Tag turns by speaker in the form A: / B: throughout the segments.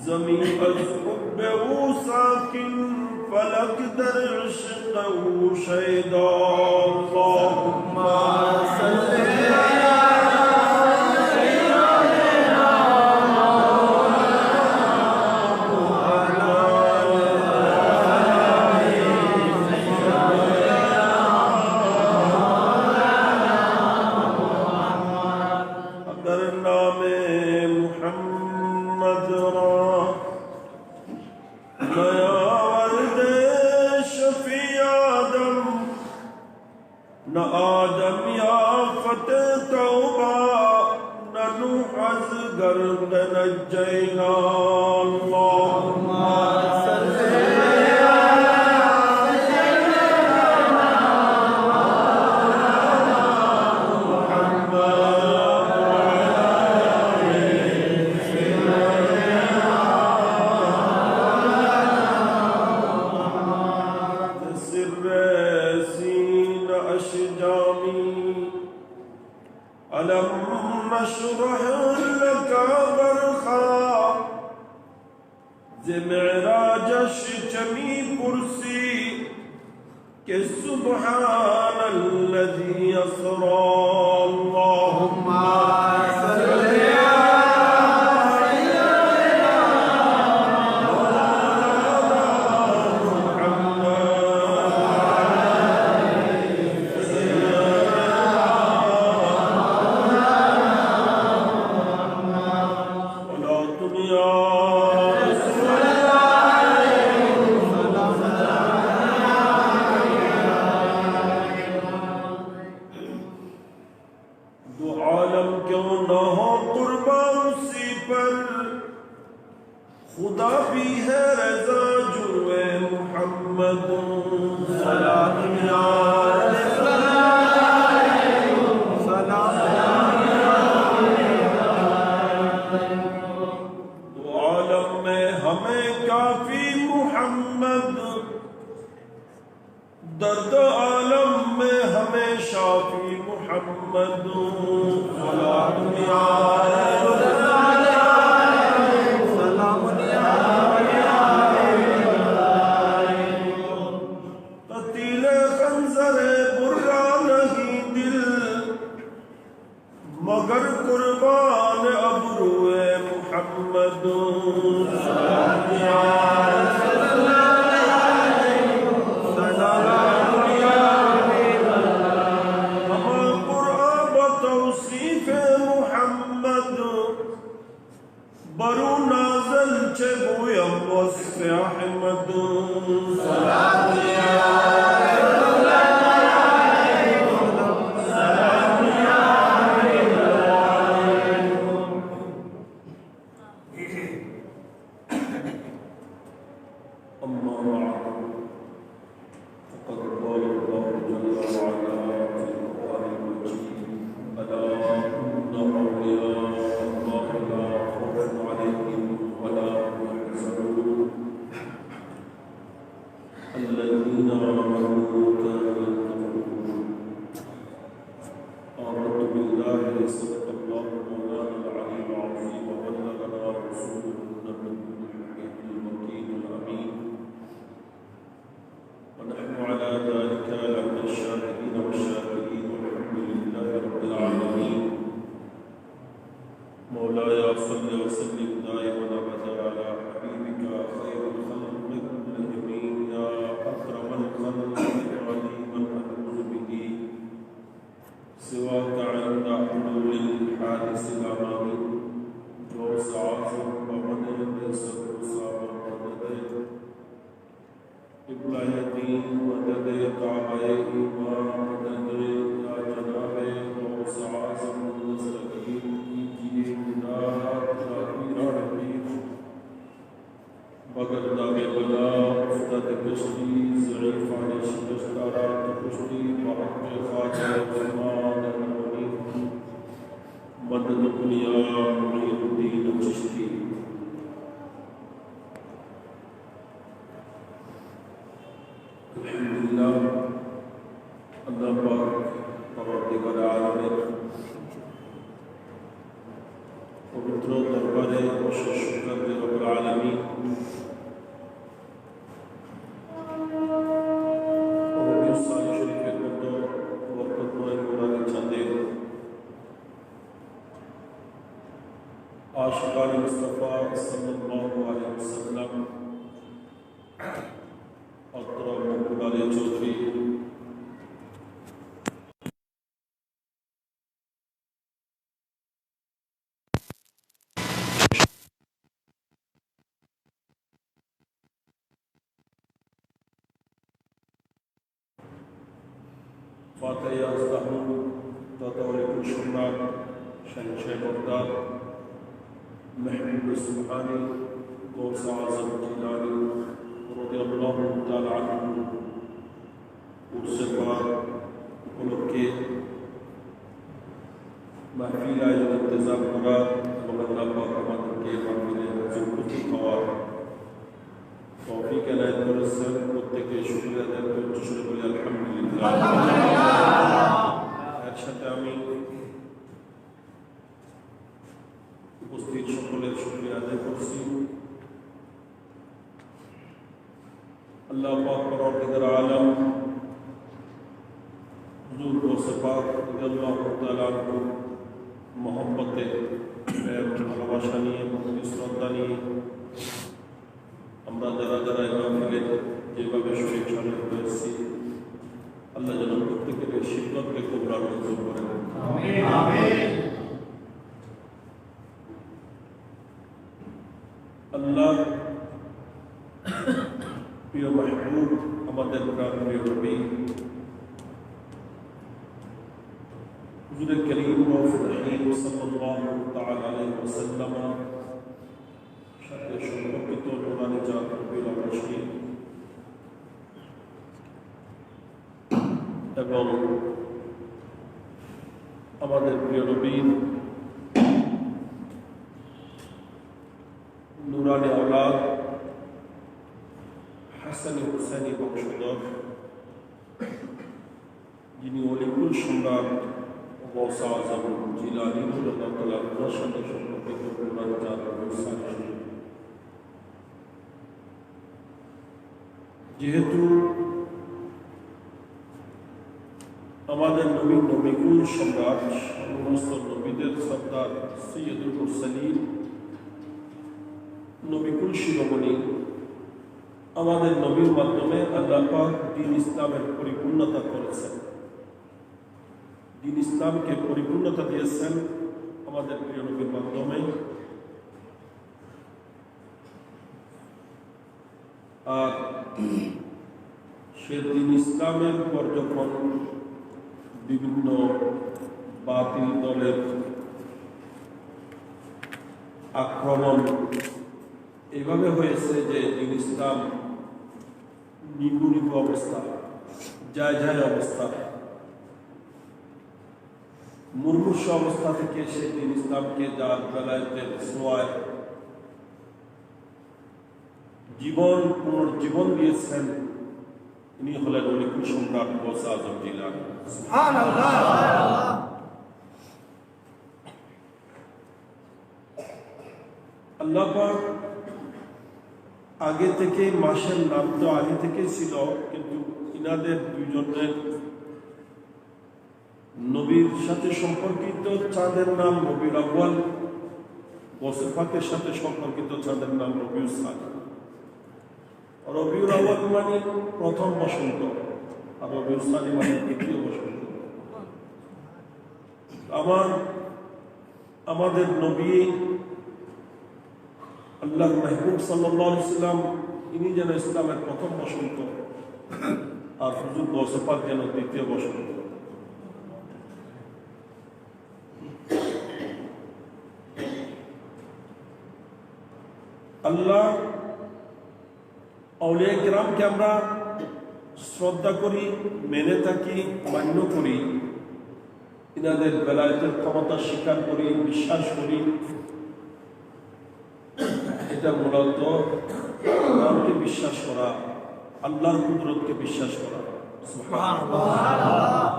A: जमी अज हुब्बे वो साकिन फलक दर इश्क़ वो शैदा अल्लाहुम्मा सल्ली
B: पवित्र दरबारे
A: অশেষ শুকর যে রব্বুল আলামিন রবিউল সানি শরীফের মতো বরকতময় নুরানি চাঁদের আশিকানে মুস্তাফা সাল্লাল্লাহু আলাইহি ওয়াসাল্লাম অত্র মকবুল আলী চৌধুরী ফাতেহা আস্তাহমুদ ততওয়ালিকুল সম্রাট শাহেনশাহ বগদাদ महबूब सुबहानी गौस आज़म जिलानी रज़ियल्लाहु ताला अन्हु उर्स पाक उपलक्षে महफिल আয়োজন ইন্তজাম করা এবং আল্লাহ পাক আমাদেরকে মাহফিলে উপস্থিত হওয়ার তৌফিক এনায়েত করেছেন। প্রত্যেকে শুকরিয়া আদায় করে উচ্চস্বরে বলি আলহামদুলিল্লাহ। এর সাথে আমি উপস্থিত সকলের শুকরিয়া আদায় করছি। আল্লাহ পাক পরওয়ারদিগার আলম হুজুর গৌসে পাক রাদিয়াল্লাহু তাআলা আনহু মহব্বতে ভালোবাসা নিয়ে শ্রদ্ধা নিয়ে আমরা যারা যারা মাহফিলে যেভাবে শরীর শামিল হয়েছি, আল্লাহ যেন প্রত্যেকের শিক্ষককে কবুল মঞ্জুর করেন। আমিন। আল্লাহ প্রিয় মাহবুব আমাদের প্রিয় নবী হুজুর করিম রহিম সাল্লাল্লাহু তাআলা আলাইহি ওয়াসাল্লাম সাথে সম্পর্কিত নুরানি জাত রবিউল আশির এবং আমাদের প্রিয় নবী নুরানি আওলাদ হাসান হুসাইনি বংশধর যিনি অলিকুল সম্রাট গৌস আজম জিলানী রাদিয়াল্লাহু তাআলা আনহুর সাথে সম্পর্কিত নুরানি জাত রবিউল সানি। যেহেতু আমাদের নবী নবিকুল সম্রাট সমস্ত নবীদের সর্দার সৈয়দুল মুরসালিন নবিকুল শিরোমণি, আমাদের নবীর মাধ্যমে আল্লাহ পাক দ্বীন ইসলামের পরিপূর্ণতা করেছেন, দ্বীন ইসলামকে পরিপূর্ণতা দিয়েছেন আমাদের প্রিয় নবীর মাধ্যমে। আর সে দ্বীন ইসলামের পর যখন বিভিন্ন বাতিল দলের আক্রমণ এভাবে হয়েছে যে দ্বীন ইসলাম নিম্ননীত অবস্থা, যায় যায় অবস্থা, মুমূর্ষ অবস্থা থেকে সে দ্বীন ইসলামকে যার বেলায়েতের ছোঁয়ায় জীবন পুনর্জীবন দিয়েছেন, ইনি হলেন অলিকুল সম্রাট গৌস আজম জিলানী। সুবহানাল্লাহ। আল্লাহ পাক আগে থেকে মাসের নাম তো আগে থেকে ছিল, কিন্তু ইনাদের দুইজনের নবীর সাথে সম্পর্কিত চাঁদের নাম রবিউল আউয়াল, গৌসে পাকের সাথে সম্পর্কিত চাঁদের নাম রবিউল সানি। রবিউল আউয়াল মানে প্রথম বসন্ত, আর রবিউল সানি মানে দ্বিতীয় বসন্ত। আমাদের নবী আল্লাহ মাহবুব সাল্লাল্লাহু আলাইহি ওয়াসাল্লাম ইনি যেন ইসলামের প্রথম বসন্ত, আর হুজুর গৌসে পাক যেন দ্বিতীয় বসন্ত। আল্লাহ আউলিয়া কিরামকে আমরা শ্রদ্ধা করি, মেনে থাকি, মান্য করি, ইনাদের বেলায়েতের ক্ষমতা স্বীকার করি, বিশ্বাস করি। এটা মূলত আল্লাহকে বিশ্বাস করা, আল্লাহর কুদরতকে বিশ্বাস করা। সুবহানাল্লাহ।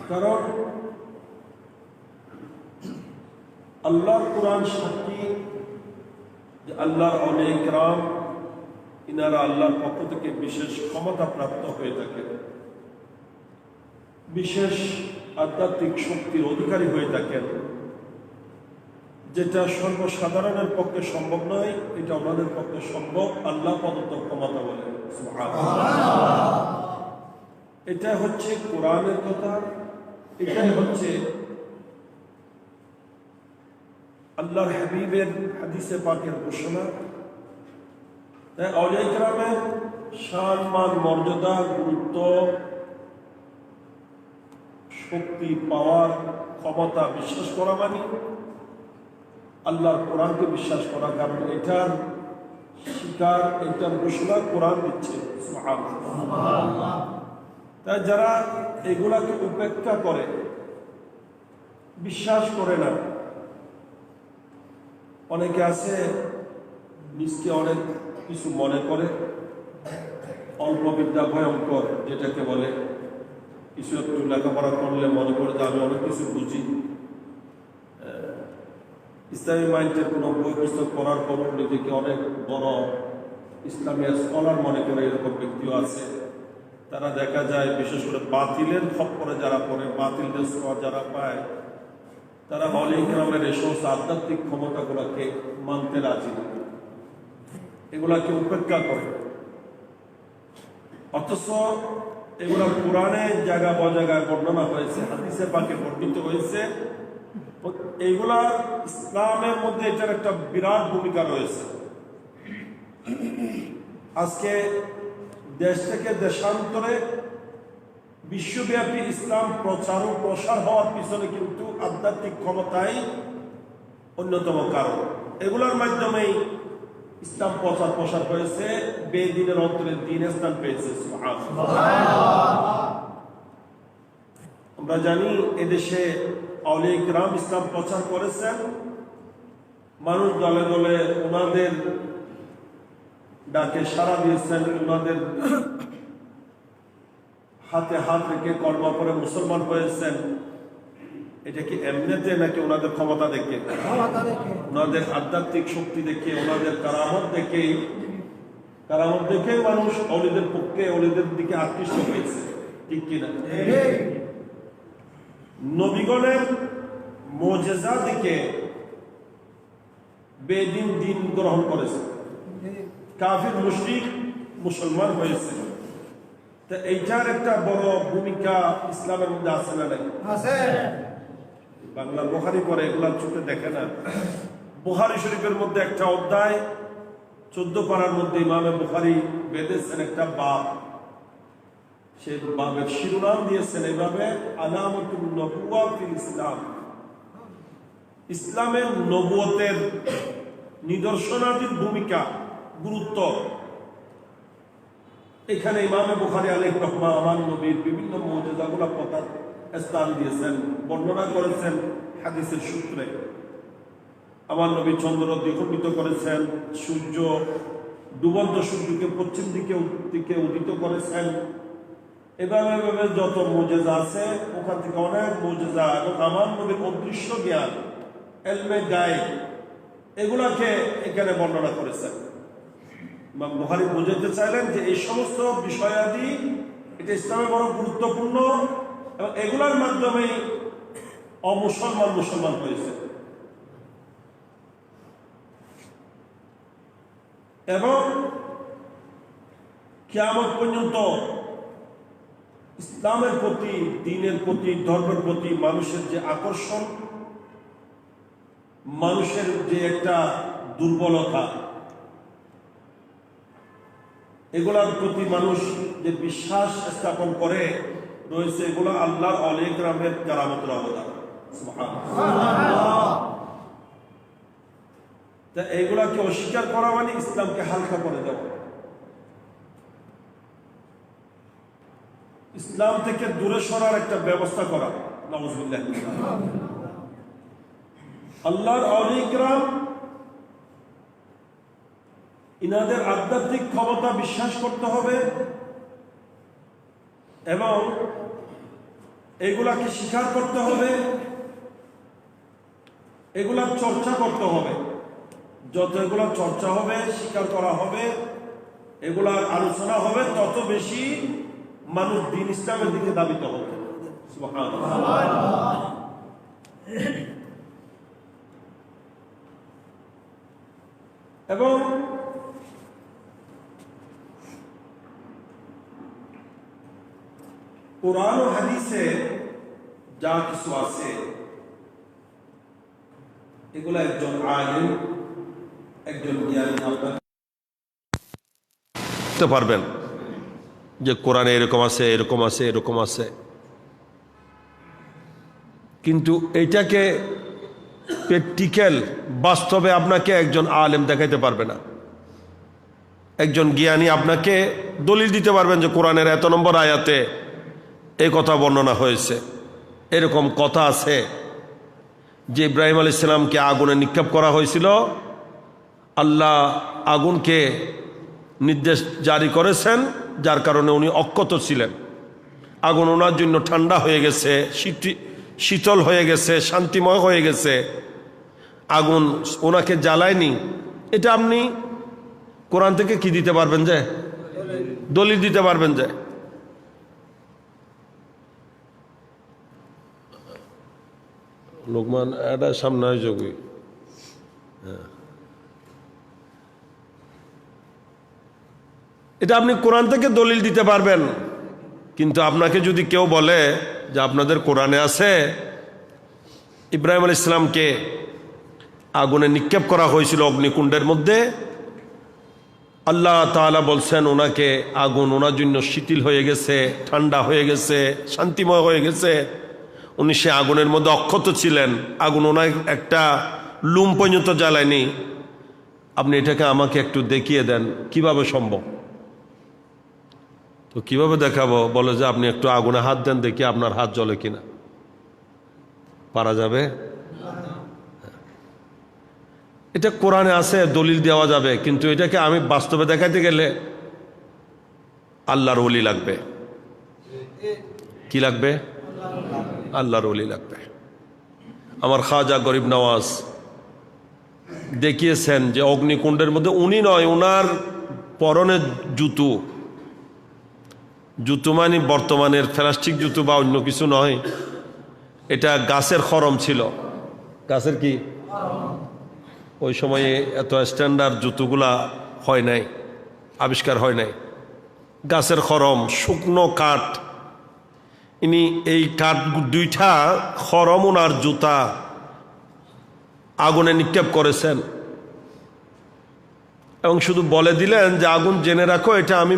A: কারণ আল্লাহর কোরআন সাক্ষী যে আল্লাহর অলিয়ে কেরাম ইনারা আল্লাহর পক্ষ থেকে বিশেষ ক্ষমতা প্রাপ্ত হয়ে থাকে, বিশেষ আধ্যাত্মিক শক্তির অধিকারী হয়ে থাকেন, যেটা সর্বসাধারণের পক্ষে সম্ভব নয়, এটা আমাদের পক্ষে সম্ভব। আল্লাহ প্রদত্ত ক্ষমতা বলে। এটা হচ্ছে কোরআনের কথা, এটাই হচ্ছে আল্লাহর হাবিবের হাদিসে পাকের ঘোষণা। তাই আউলিয়া কেরামের শান, মান, মর্যাদা, গুরুত্ব, শক্তি, পাওয়ার, ক্ষমতা বিশ্বাস করা মানে আল্লাহর কোরআনকে বিশ্বাস করা। কারণ এটার শিকার, এটার ঘোষণা কোরআন দিচ্ছে। তাই যারা এগুলাকে উপেক্ষা করে, বিশ্বাস করে না, অনেকে আছে নিজকে অনেক কিছু মনে করে, অল্প বিদ্যা ভয়ঙ্কর যেটাকে বলে, কিছু একটু লেখাপড়া করলে মনে করে যে আমি অনেক কিছু বুঝি। ইসলামী মাইন্ডের কোনো বই পুস্তক পড়ার পর নিজেকে অনেক বড় ইসলামী স্কলার মনে করে, এরকম ব্যক্তিও আছে। তারা দেখা যায় বিশেষ করে বাতিলের খপ্পরে যারা পড়ে, বাতিলদের ছোঁয়া যারা পায়, তারা আউলিয়া কেরামের এই সমস্ত আধ্যাত্মিক ক্ষমতাগুলোকে মানতে রাজি না, এগুলাকে উপেক্ষা করে। অথচ এগুলা কোরআনে জায়গা বজায়গায় বর্ণনা হয়েছে, হাদিসে পাকে বর্ণিত হয়েছে। এইগুলা ইসলামের মধ্যে এটার একটা বিরাট ভূমিকা রয়েছে। আজকে দেশ থেকে দেশান্তরে বিশ্বব্যাপী ইসলাম প্রচার ও প্রসার হওয়ার পিছনে কিন্তু আধ্যাত্মিক ক্ষমতাই অন্যতম কারণ। এগুলোর মাধ্যমেই ইসলাম প্রচার প্রসার হয়েছে, বেদিনের অন্তরে দিন স্থান পেয়েছে। আমরা জানি এদেশে আউলিয়া কেরাম ইসলাম প্রচার করেছেন, মানুষ দলে দলে ওনাদের ডাকে সাড়া দিয়েছেন, ওনাদের হাতে হাত রেখে কলমা পড়ে মুসলমান হয়েছেন। এটা কি এমনিতে নাকি ওনাদের ক্ষমতা দেখে, ওনাদের আধ্যাত্মিক শক্তি দেখে, ওনাদের কারামত দেখে মানুষ অলিদের পক্ষে, অলিদের দিকে আকৃষ্ট হয়েছে, ঠিক কিনা? নবীগণের মুজিজা দিকে বেদিন দিন গ্রহণ করেছে, কাফির মুশরিক মুসলমান হয়েছে। তা এইটার একটা বড় ভূমিকা ইসলামের মধ্যে আছে না নাই? বাংলা বুখারী পরে এগুলা চোখে দেখে না। বুখারী শরীফের মধ্যে একটা অধ্যায় 14 পারার মধ্যে ইমামে বুখারী বেঁধেছেন একটা বাব। সে বাবের শিরোনাম দিয়েছেন এইভাবে, আলামাতুন নবুওয়া ফিল ইসলাম। ইসলামের নবুয়তের নিদর্শনাদির ভূমিকা, গুরুত্ব। এখানে ইমামে বুখারী আলাইহির রহমা আমার নবীর বিভিন্ন মুজিজাগুলো কথা স্থান দিয়েছেন, বর্ণনা করেছেন হাদিসের সূত্রে। আমার নবী চন্দ্র দ্বিখণ্ডিত করেছেন, সূর্য ডুবন্ত সূর্যকে পশ্চিম দিকে উদিত করেছেন। এভাবে এভাবে যত মুজিজা আছে, ওখান থেকে অনেক মুজিজা এবং আমার নবীর অদৃশ্য জ্ঞান, এলমে গায়েব, এগুলাকে এখানে বর্ণনা করেছেন। ইমাম বুখারী বোঝাতে চাইলেন যে এই সমস্ত বিষয়াদি এটা ইসলামে বড় গুরুত্বপূর্ণ এবং এগুলোর মাধ্যমেই মুসলমান হয়েছে। এবং কিয়ামত পর্যন্ত ইসলামের প্রতি, দ্বীনের প্রতি, ধর্মের প্রতি মানুষের যে আকর্ষণ, মানুষের যে একটা দুর্বলতা, এগুলার প্রতি মানুষ যে বিশ্বাস স্থাপন করে রয়েছে, এগুলো আল্লাহর আউলিয়া কেরামের কারামতের অবদান। তা এগুলাকে অস্বীকার করা মানে ইসলামকে হালকা করে দেওয়া, ইসলাম থেকে দূরে সরার একটা ব্যবস্থা করা। নাউযুবিল্লাহ। আল্লাহর আউলিয়া কেরাম ইনাদের আধ্যাত্মিক ক্ষমতা বিশ্বাস করতে হবে এবং এগুলাকে স্বীকার করতে হবে এগুলার চর্চা করতে হবে। যত এগুলা চর্চা হবে, স্বীকার করা হবে, এগুলার আলোচনা হবে, তত বেশি মানুষ দ্বীন ইসলামের দিকে ধাবিত হবে। সুবহানাল্লাহ। এবং কুরআন ও হাদিসে যা কিছু আছে এগুলা একজন আলিম, একজন জ্ঞানী আপনারা বুঝতে পারবেন যে কোরআনে এরকম আছে, এরকম আছে, এরকম আছে। কিন্তু এইটাকে প্র্যাকটিক্যাল বাস্তবে আপনাকে একজন আলেম দেখাইতে পারবে না। একজন জ্ঞানী আপনাকে দলিল দিতে পারবেন যে কোরআনের এত নম্বর আয়াতে এই কথা বর্ণনা হয়েছে, এরকম কথা আছে যে ইব্রাহিম আলাইহিস সালামকে আগুনে নিক্ষেপ করা হয়েছিল, আল্লাহ আগুনকে নির্দেশ জারি করেছেন, যার কারণে উনি অক্ষত ছিলেন। আগুন ওনার জন্য ঠান্ডা হয়ে গেছে, শীতল হয়ে গেছে, শান্তিময় হয়ে গেছে, আগুন ওনাকে জ্বালায়নি। এটা আপনি কোরআন থেকে কি দিতে পারবেন, যে দলিল দিতে পারবেন। যে লোকমান এটা সামনে যোগী, এটা আপনি কোরআন থেকে দলিল দিতে পারবেন। কিন্তু আপনাকে যদি কেউ বলে যে আপনাদের কোরআনে আছে ইব্রাহিম আলাইহিস সালামকে আগুনে নিক্ষেপ করা হয়েছিল অগ্নিকুণ্ডের মধ্যে, আল্লাহ তাআলা বলছেন ওনাকে আগুন ওনার জন্য শিথিল হয়ে গেছে, ঠান্ডা হয়ে গেছে, শান্তিময় হয়ে গেছে, উনি সে আগুনের মধ্যে অক্ষত ছিলেন, আগুন ওনার একটা লুম পর্যন্ত জ্বালায়নি, আপনি এটাকে আমাকে একটু দেখিয়ে দেন, কিভাবে সম্ভব? তো কিভাবে দেখাবো? বলে যে আপনি একটু আগুনে হাত দেন, দেখি আপনার হাত জ্বলে কিনা। পারা যাবে? এটা কোরআনে আছে, দলিল দেওয়া যাবে, কিন্তু এটাকে আমি বাস্তবে দেখাতে গেলে আল্লাহর ওলি লাগবে। কি লাগবে? আল্লাহর ওলি লাগবে। আমার খাজা গরিব নওয়াজ দেখিয়েছেন যে অগ্নিকুণ্ডের মধ্যে উনি নয়, ওনার পরনের জুতো, জুতো মানে বর্তমানের প্লাস্টিক জুতো বা অন্য কিছু নয়, এটা গাছের খরম ছিল। গাছের কি? ওই সময়ে এত স্ট্যান্ডার্ড জুতোগুলা হয় নাই, আবিষ্কার হয় নাই। গাছের খরম, শুকনো কাঠ, ইনি এই কাঠ দুইটা খরম ওনার জুতা আগুনে নিক্ষেপ করেছেন এবং শুধু বলে দিলেন যে আগুন জেনে রাখো এটা আমি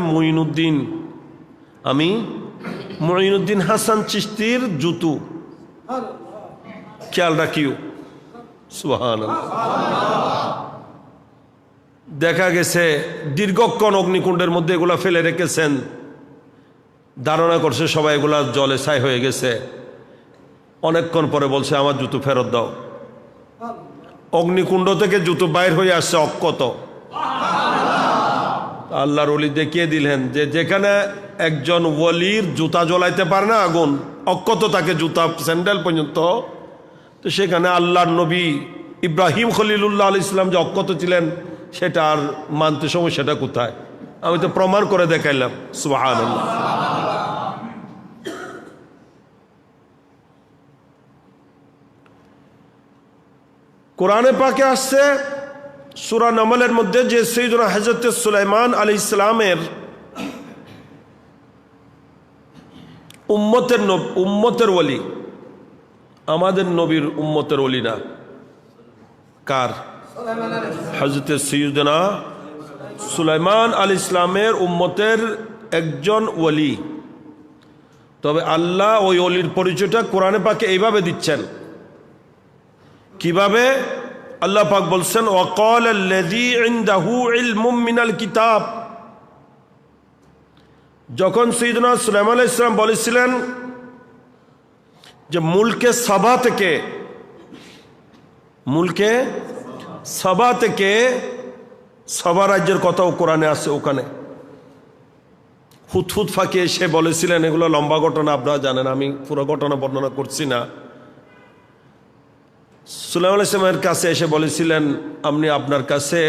A: মুঈনুদ্দিন হাসান চিশতির জুতো, খেয়াল রাখিও। সুবহানাল্লাহ। দেখা গেছে দীর্ঘক্ষণ অগ্নিকুণ্ডের মধ্যে এগুলা ফেলে রেখেছেন, ধারণা করছে সবাই এগুলা জলে ছাই হয়ে গেছে। অনেকক্ষণ পরে বলছে আমার জুতো ফেরত দাও। অগ্নিকুণ্ড থেকে জুতো বাইর হয়ে আসছে অক্ষত। আল্লাহর ওলি দেখিয়ে দিলেন যে যেখানে একজন ওলির জুতা জ্বলাইতে পারে না আগুন, অক্ষত তাকে জুতা স্যান্ডেল পর্যন্ত, তো সেখানে আল্লাহর নবী ইব্রাহিম খলিলুল্লাহ আলাইহিস সালাম যে অক্ষত ছিলেন সেটা আর মানতে সমস্যাটা কোথায়? আমি তো প্রমাণ করে দেখাইলাম। সুবহানাল্লাহ। কোরআনে পাকে আসছে সূরা নামলের মধ্যে যে সাইয়েদনা হযরত সুলাইমান আলাইহিস সালামের উম্মতের ওলি, আমাদের নবীর উম্মতের ওলি না। কার? হযরত সাইয়েদনা সুলাইমান আলাইহিস সালামের উম্মতের একজন ওলি। তবে আল্লাহ ওই ওলির পরিচয়টা কোরআনে পাকে এইভাবে দিচ্ছেন। কিভাবে? আল্লাহ পাক বলছেন ওয়াকাল আল্লাযী ইনদাহু ইলমুম মিনাল কিতাব। যখন সাইয়েদনা সুলাইমান আলাইহিস সালাম বলেছিলেন যে মুলকে সাবা থেকে সাবা রাজ্যের কথাও কোরআনে আছে, ওখানে হুদহুদ ফাঁকি এসে বলেছিলেন, এগুলো লম্বা ঘটনা আপনারা জানেন, আমি পুরো ঘটনা বর্ণনা করছি না। সুলাইমান আলাইহিস সালামের কাছে এসে বলেছিলেন, আপনি আপনার কাছে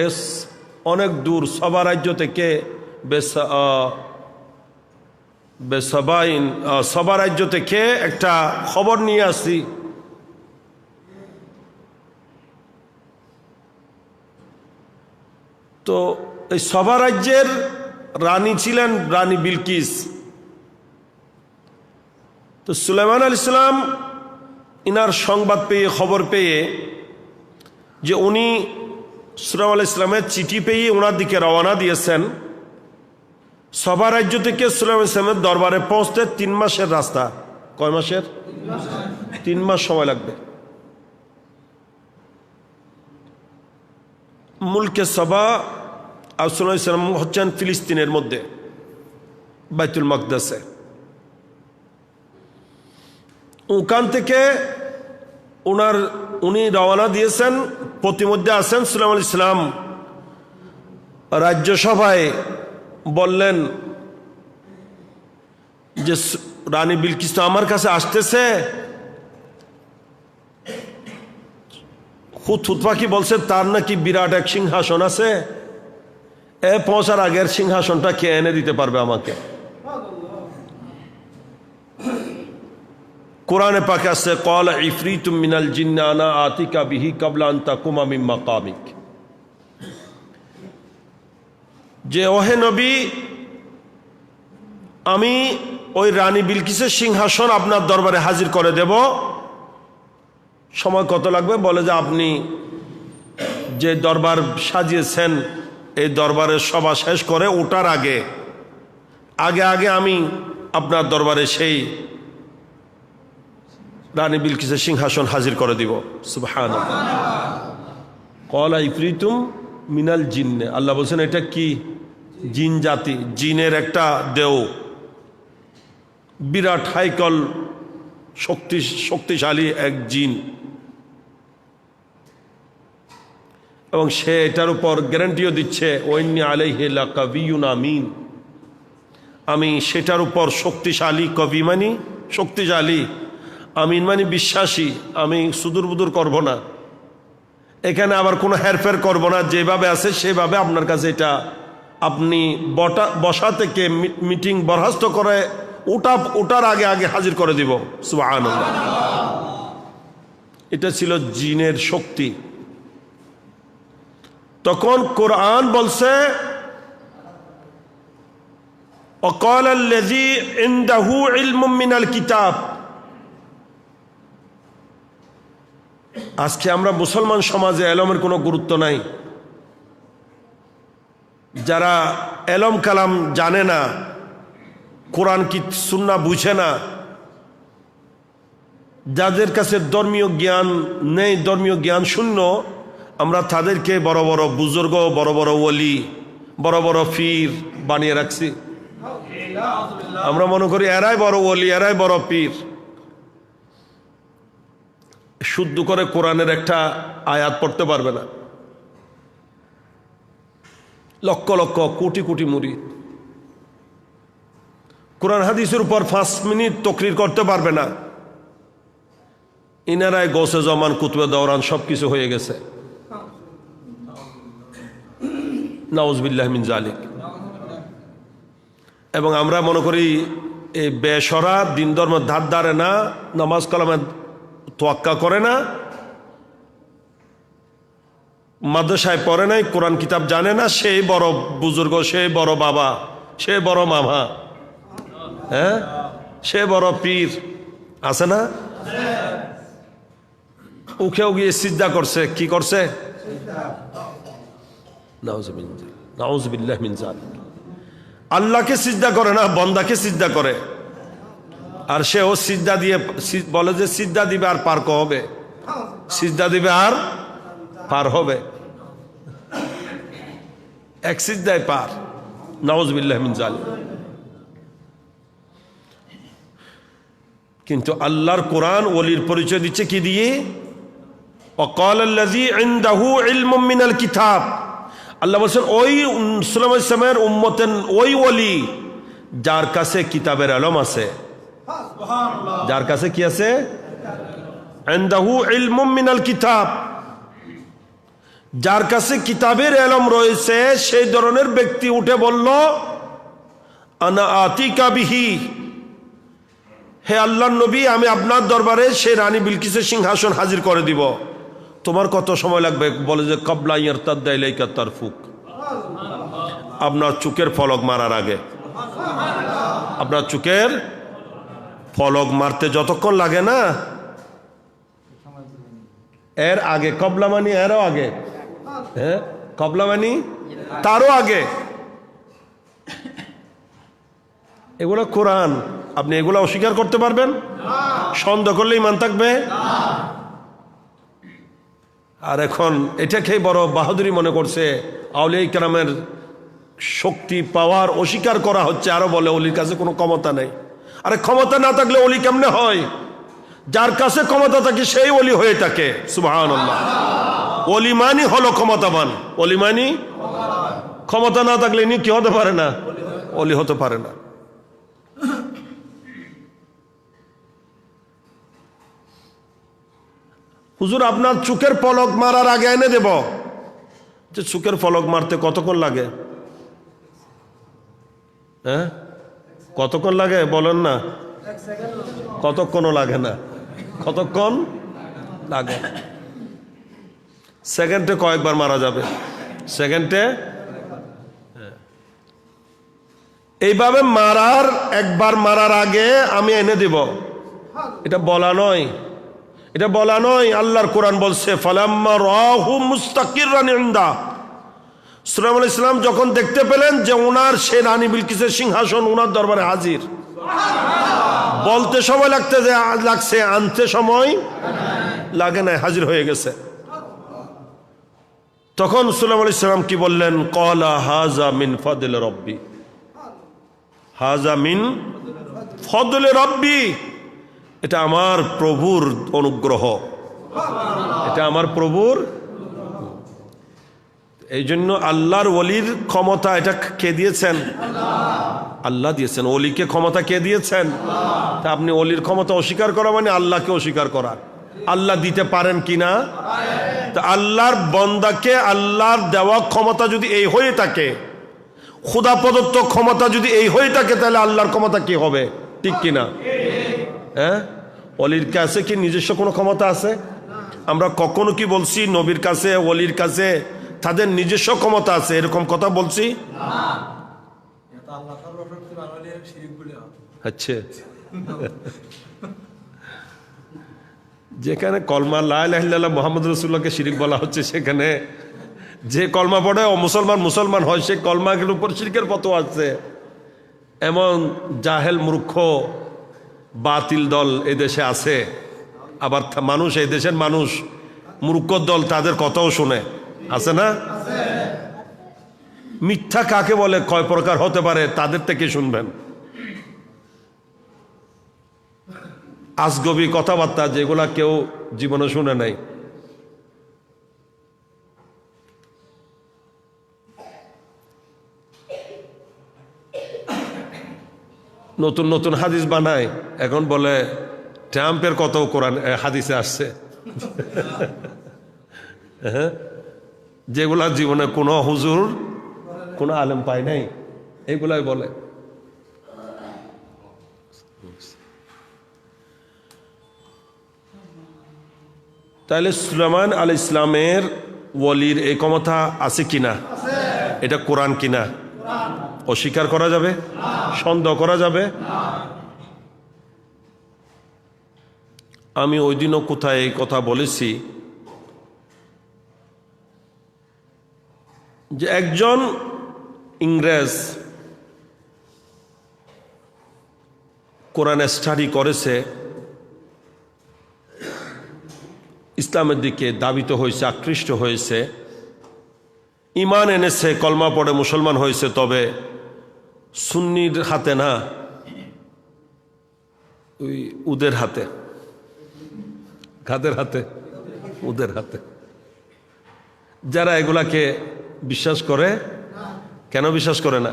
A: অনেক দূর সবা রাজ্য থেকে সবা রাজ্য থেকে একটা খবর নিয়ে আসি। তো এই সবা রাজ্যের রানী ছিলেন রানী বিলকিস। তো সুলাইমান আলাইহিস সালাম ইনার সংবাদ পেয়ে, খবর পেয়ে, যে উনি সুলাইমান আলাইহিস সালামের চিঠি পেয়ে ওনার দিকে রওনা দিয়েছেন। সবা রাজ্য থেকে সুলাইমান আলাইহিস সালামের দরবারে পৌঁছতে 3 মাসের রাস্তা। কয় মাসের? 3 মাস সময় লাগবে। মুলকে সবা আর সুলাইমান আলাইহিস সালাম হচ্ছেন ফিলিস্তিনের মধ্যে, বাইতুল মাকদাসে। ওখান থেকে উনি রওনা দিয়েছেন। প্রতিমধ্যে আছেন সুলাইমান আলাইহিস সালাম রাজ্যসভায় বললেন যে রানী বিলকিস তো আমার কাছে আসতেছে। হুত পাখি বলছে তার নাকি বিরাট এক সিংহাসন আছে, পৌঁছার আগের সিংহাসনটা কে এনে দিতে পারবে আমাকে? কোরআনে পাকে আছে, ক্বালা ইফরিতুম মিনাল জিন্নি আনা আতিকা বিহি ক্বাবলা আন তাকুমা মিন মাকামিক, যে ওহে নবী, আমি ওই রানী বিলকিসের সিংহাসন আপনার দরবারে হাজির করে দেব। সময় কত লাগবে? বলে যে আপনি যে দরবার সাজিয়েছেন এই দরবারের সভা শেষ করে ওঠার আগে আগে আমি আপনার দরবারে সেই রানী বিলকিসের সিংহাসন হাজির করে দিব। সুবহানাল্লাহ। ক্বালা ইফরিতুম মিনাল জিন্নে, আল্লাহ বলছেন এটা কি? জিন জাতি, জিনের একটা দেও, বিরাট হাইকল শক্তিশালী এক জিন, এবং সে এটার উপর গ্যারান্টিও দিচ্ছে, ওয়াইন্নী আলাইহি লাকাবিয়্যুন আমিন, আমি সেটার উপর শক্তিশালী। কবি মানি শক্তিশালী, আমিন মানি বিশ্বাসী। আমি সুদূর বুদুর করব না, এখানে আবার কোনো হেরফের করব না, যেভাবে আছে সেভাবে আপনার কাছে এটা আপনি বসা থেকে মিটিং বরখাস্ত করে ওটার আগে হাজির করে দিব। সুবহানাল্লাহ। এটা ছিল জিনের শক্তি। তখন কোরআন বলছে, ওয়াকালা আল্লাযী ইনদাহু ইলমুম মিনাল কিতাব। আজকে আমরা মুসলমান সমাজে এলমের কোনো গুরুত্ব নাই। যারা এলম কালাম জানে না, কোরআন কি সুন্নাহ বুঝে না, যাদের কাছে ধর্মীয় জ্ঞান নেই, ধর্মীয় জ্ঞান শূন্য, আমরা তাদেরকে বড় বড় বুজুর্গ, বড় বড় ওলি, বড় বড় পীর বানিয়ে রাখছি। আমরা মনে করি এরাই বড় ওলি, এরাই বড় পীর। শুদ্ধ করে কোরআনের একটা আয়াত পড়তে পারবে না। লক্ষ লক্ষ কোটি কোটি মুরিদ কোরআন হাদিসের উপর 5 মিনিট তকরির করতে পারবে না। ইনারাই গৌসে জমান, কুতুবে দৌরান সবকিছু হয়ে গেছে। নাউজুবিল্লাহ মিন যালিক। এবং আমরা মনে করি এই বেসরা দিন ধর্ম ধার ধারে না, নামাজ কালামে তোয়াক্কা করে না, মাদ্রাসায় পড়ে নাই, কোরআন কিতাব জানে না, সেই বড় বুজুর্গ, সেই বড় বাবা, সে বড় মামা, হ্যাঁ, সে বড় পীর আছে না? উখেও গিয়ে সিজদা করছে। কি করছে? নাউজুবিল্লাহ মিন যালিক। আল্লাহকে সিজদা করে না, বন্দাকে সিজদা করে। আর সেও সিজদা দিয়ে বলে যে সিজদা দিবে আর পার হবে, সিজদা দিবে আর পার হবে। এক সিজদায় পার। নাউজুবিল্লাহ মিন যালিক। কিন্তু আল্লাহর কোরআন ওলির পরিচয় দিচ্ছে কি দিয়ে? ওয়াকালা আল্লাযী ইনদাহু ইলমুম মিনাল কিতাব। আল্লাহ বলছেন ওই সুলাইমান আলাইহিস সালামের উম্মতের ওই ওলি যার কাছে কিতাবের ইলম আছে। যার কাছে কি আছে?
B: ইনদাহু ইলমুম মিনাল কিতাব, যার কাছে কিতাবের ইলম রয়েছে সেই ধরনের ব্যক্তি উঠে বলল, আনা আতিকা বিহি, হে আল্লাহর নবী, আমি আপনার দরবারে সেই রানী বিলকিসের সিংহাসন হাজির করে দিব। তোমার কত সময় লাগবে? বলে যে কাবলা ইয়ারতাদ্দা ইলাইকা তারফুক, আপনার চোখের ফলক মারার আগে। আপনার চোখের ফলক মারতে যতক্ষণ লাগে না, এর আগে। কবলা মানি এরও আগে, হ্যাঁ, কবলা মানি তারও আগে। এগুলো কোরআন, আপনি এগুলো অস্বীকার করতে পারবেন? সন্দেহ করলে ঈমান থাকবে? আর এখন এটা খেয়ে বড় বাহাদুরি মনে করছে, আউলিয়া কেরামের শক্তি পাওয়ার অস্বীকার করা হচ্ছে, আরো বলে অলির কাছে কোনো ক্ষমতা নেই। আরে ক্ষমতা না থাকলে অলি কেমনে হয়? যার কাছে ক্ষমতা থাকে সেই অলি হয়ে থাকে। সুবহানাল্লাহ। অলি মানি হলো ক্ষমতাবান। অলি মানি ক্ষমতা না থাকলে ইনি কি হতে পারে না? অলি হতে পারে না। হুজুর, আপনার চোখের পলক মারার আগে এনে দেব। যে চোখের পলক মারতে কতক্ষণ লাগে? হ্যাঁ, কতক্ষণ লাগে বলেন না? কতক্ষণও লাগে না। কতক্ষণ লাগে? সেকেন্ডে কয়েকবার মারা যাবে, সেকেন্ডে। এইভাবে মারার, একবার মারার আগে আমি এনে দিব, এটা বলা নয়, এটা বলা নয়। আল্লাহর কোরআন বলছে, ফালাম্মা রাহু মুস্তাকিরান ইনদা, সুলাইমান আলাইহিস সালাম যখন দেখতে পেলেন যে ওনার সে রানী বিলকিসের সিংহাসন ওনার দরবারে হাজির। বলতে সময় লাগছে, আনতে সময় লাগে না, হাজির হয়ে গেছে। তখন সুলাইমান আলাইহিস সালাম কি বললেন? ক্বালা হাযা মিন ফাদলি রাব্বি, হাযা মিন ফাদলি রাব্বি, এটা আমার প্রভুর অনুগ্রহ, এটা আমার প্রভুর। এই জন্য আল্লাহর ওলির ক্ষমতা এটা কে দিয়েছেন? আল্লাহ দিয়েছেন। ওলিকে ক্ষমতা কে দিয়েছেন? তা আপনি ওলির ক্ষমতা অস্বীকার করা মানে আল্লাহকে অস্বীকার করা। আল্লাহ দিতে পারেন কিনা? তা আল্লাহর বন্দাকে আল্লাহর দেওয়া ক্ষমতা যদি এই হয়ে থাকে, খোদা প্রদত্ত ক্ষমতা যদি এই হয়ে থাকে, তাহলে আল্লাহর ক্ষমতা কি হবে? ঠিক কিনা? হ্যাঁ, ওলির কাছে কি নিজস্ব কোনো ক্ষমতা আছে? আমরা কখনো কি বলছি নবীর কাছে, ওলির কাছে তাদের নিজস্ব ক্ষমতা আছে, এরকম কথা বলছি? আচ্ছা, যেখানে কলমা লা ইলাহা ইল্লাল্লাহ মুহাম্মদ রাসূলুল্লাহকে শিরিক বলা হচ্ছে, সেখানে যে কলমা পড়ে ও মুসলমান হয়, সেই কলমার উপর শিরকের ফতোয়া আছে। এমন জাহেল মূর্খ বাতিল দল এই দেশে আছে। আবার মানুষ, এই দেশের মানুষ মূর্খ দল, তাদের কথাও শুনে, আছে না? মিথ্যা কাকে বলে, কয় প্রকার হতে পারে, তাদের থেকে শুনবেন। আজগবি কথাবার্তা যেগুলা কেউ জীবনে শুনে নাই। নতুন নতুন হাদিস বানায়, এখন বলে ট্রাম্পের কত কোরআন হাদিসে আসছে। হ্যাঁ, যেগুলা জীবনে কোনো হুজুর, কোনো আলেম পায় নাই, এগুলাই বলে। তাহলে সুলাইমান আলাইহিস সালামের ওলির এই ক্ষমতা আছে কিনা? এটা কোরআন কিনা? অস্বীকার করা যাবে? সন্দেহ করা যাবে? আমি ওই দিনও কোথায় এই কথা বলেছি যে একজন ইংরেজ কোরআন স্টাডি করেছে, ইসলামের দিকে দাবিত হয়েছে, আকৃষ্ট হয়েছে, ঈমান এনেছে, কলমা পড়ে মুসলমান হয়েছে, তবে সুন্নির হাতে না, ওই উদের হাতে, কাদের হাতে? উদের হাতে। যারা এগুলাকে বিশ্বাস করে, কেন বিশ্বাস করে না?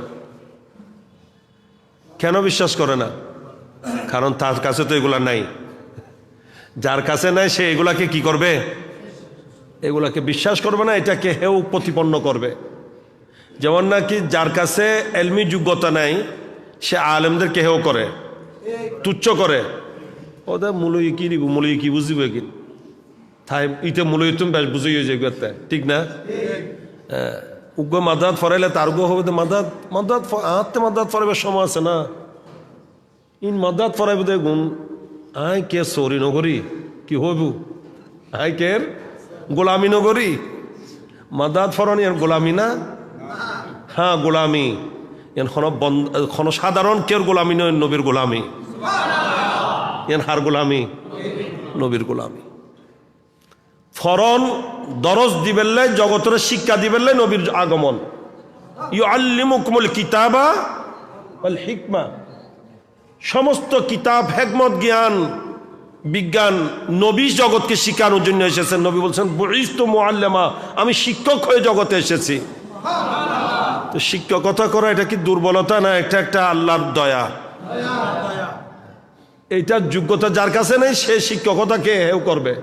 B: কেন বিশ্বাস করে না? কারণ তার কাছে তো এগুলা নাই। যার কাছে নাই সে এগুলাকে কি করবে? এগুলাকে বিশ্বাস করবে না, এটাকে হেও প্রতিপন্ন করবে। যেমন নাকি যার কাছে এলমি যোগ্যতা নাই সে আলেমদেরকে হেও করে, তুচ্ছ করে। ওদের মূলই কি দিব, মূলই কি বুঝিব কি তাই ইতে মূলই তুমি বেশ বুঝে যাবে, ঠিক না? উগ্র মাদাত ফরাইলে তার গো হবে মাদাত মাদাত আত্মে মাদাত ফরাইবার সময় আছে না। ইন মাদাত ফরাইব দেখুন আই কে সরি নগরী কি হইব, আই কের গোলামি নগরী। মাদাত ফরানি আর গোলামি না? হ্যাঁ গোলামি। এখন সাধারণ কেউ গোলামি নয়, নবীর গোলামি। এন হার গোলামি, নবীর গোলামি। ফরন দরজ দিবেল্লে, জগতের শিক্ষা দিবেল্লে নবীর আগমন। ইউআল্লিমুকুমুল কিতাবা ওয়াল হিকমা, সমস্ত কিতাব, হিকমত, জ্ঞান, বিজ্ঞান নবী জগৎকে শিখানোর জন্য এসেছেন। নবী বলছেন বুইস্তু মুআল্লিমা, আমি শিক্ষক হয়ে জগতে এসেছি। তো শিক্ষকতা করা এটা কি দুর্বলতা না? এটা একটা আল্লাহর দয়া। এইটার যোগ্যতা যার কাছে নেই সে শিক্ষকতাকে হেও করবে।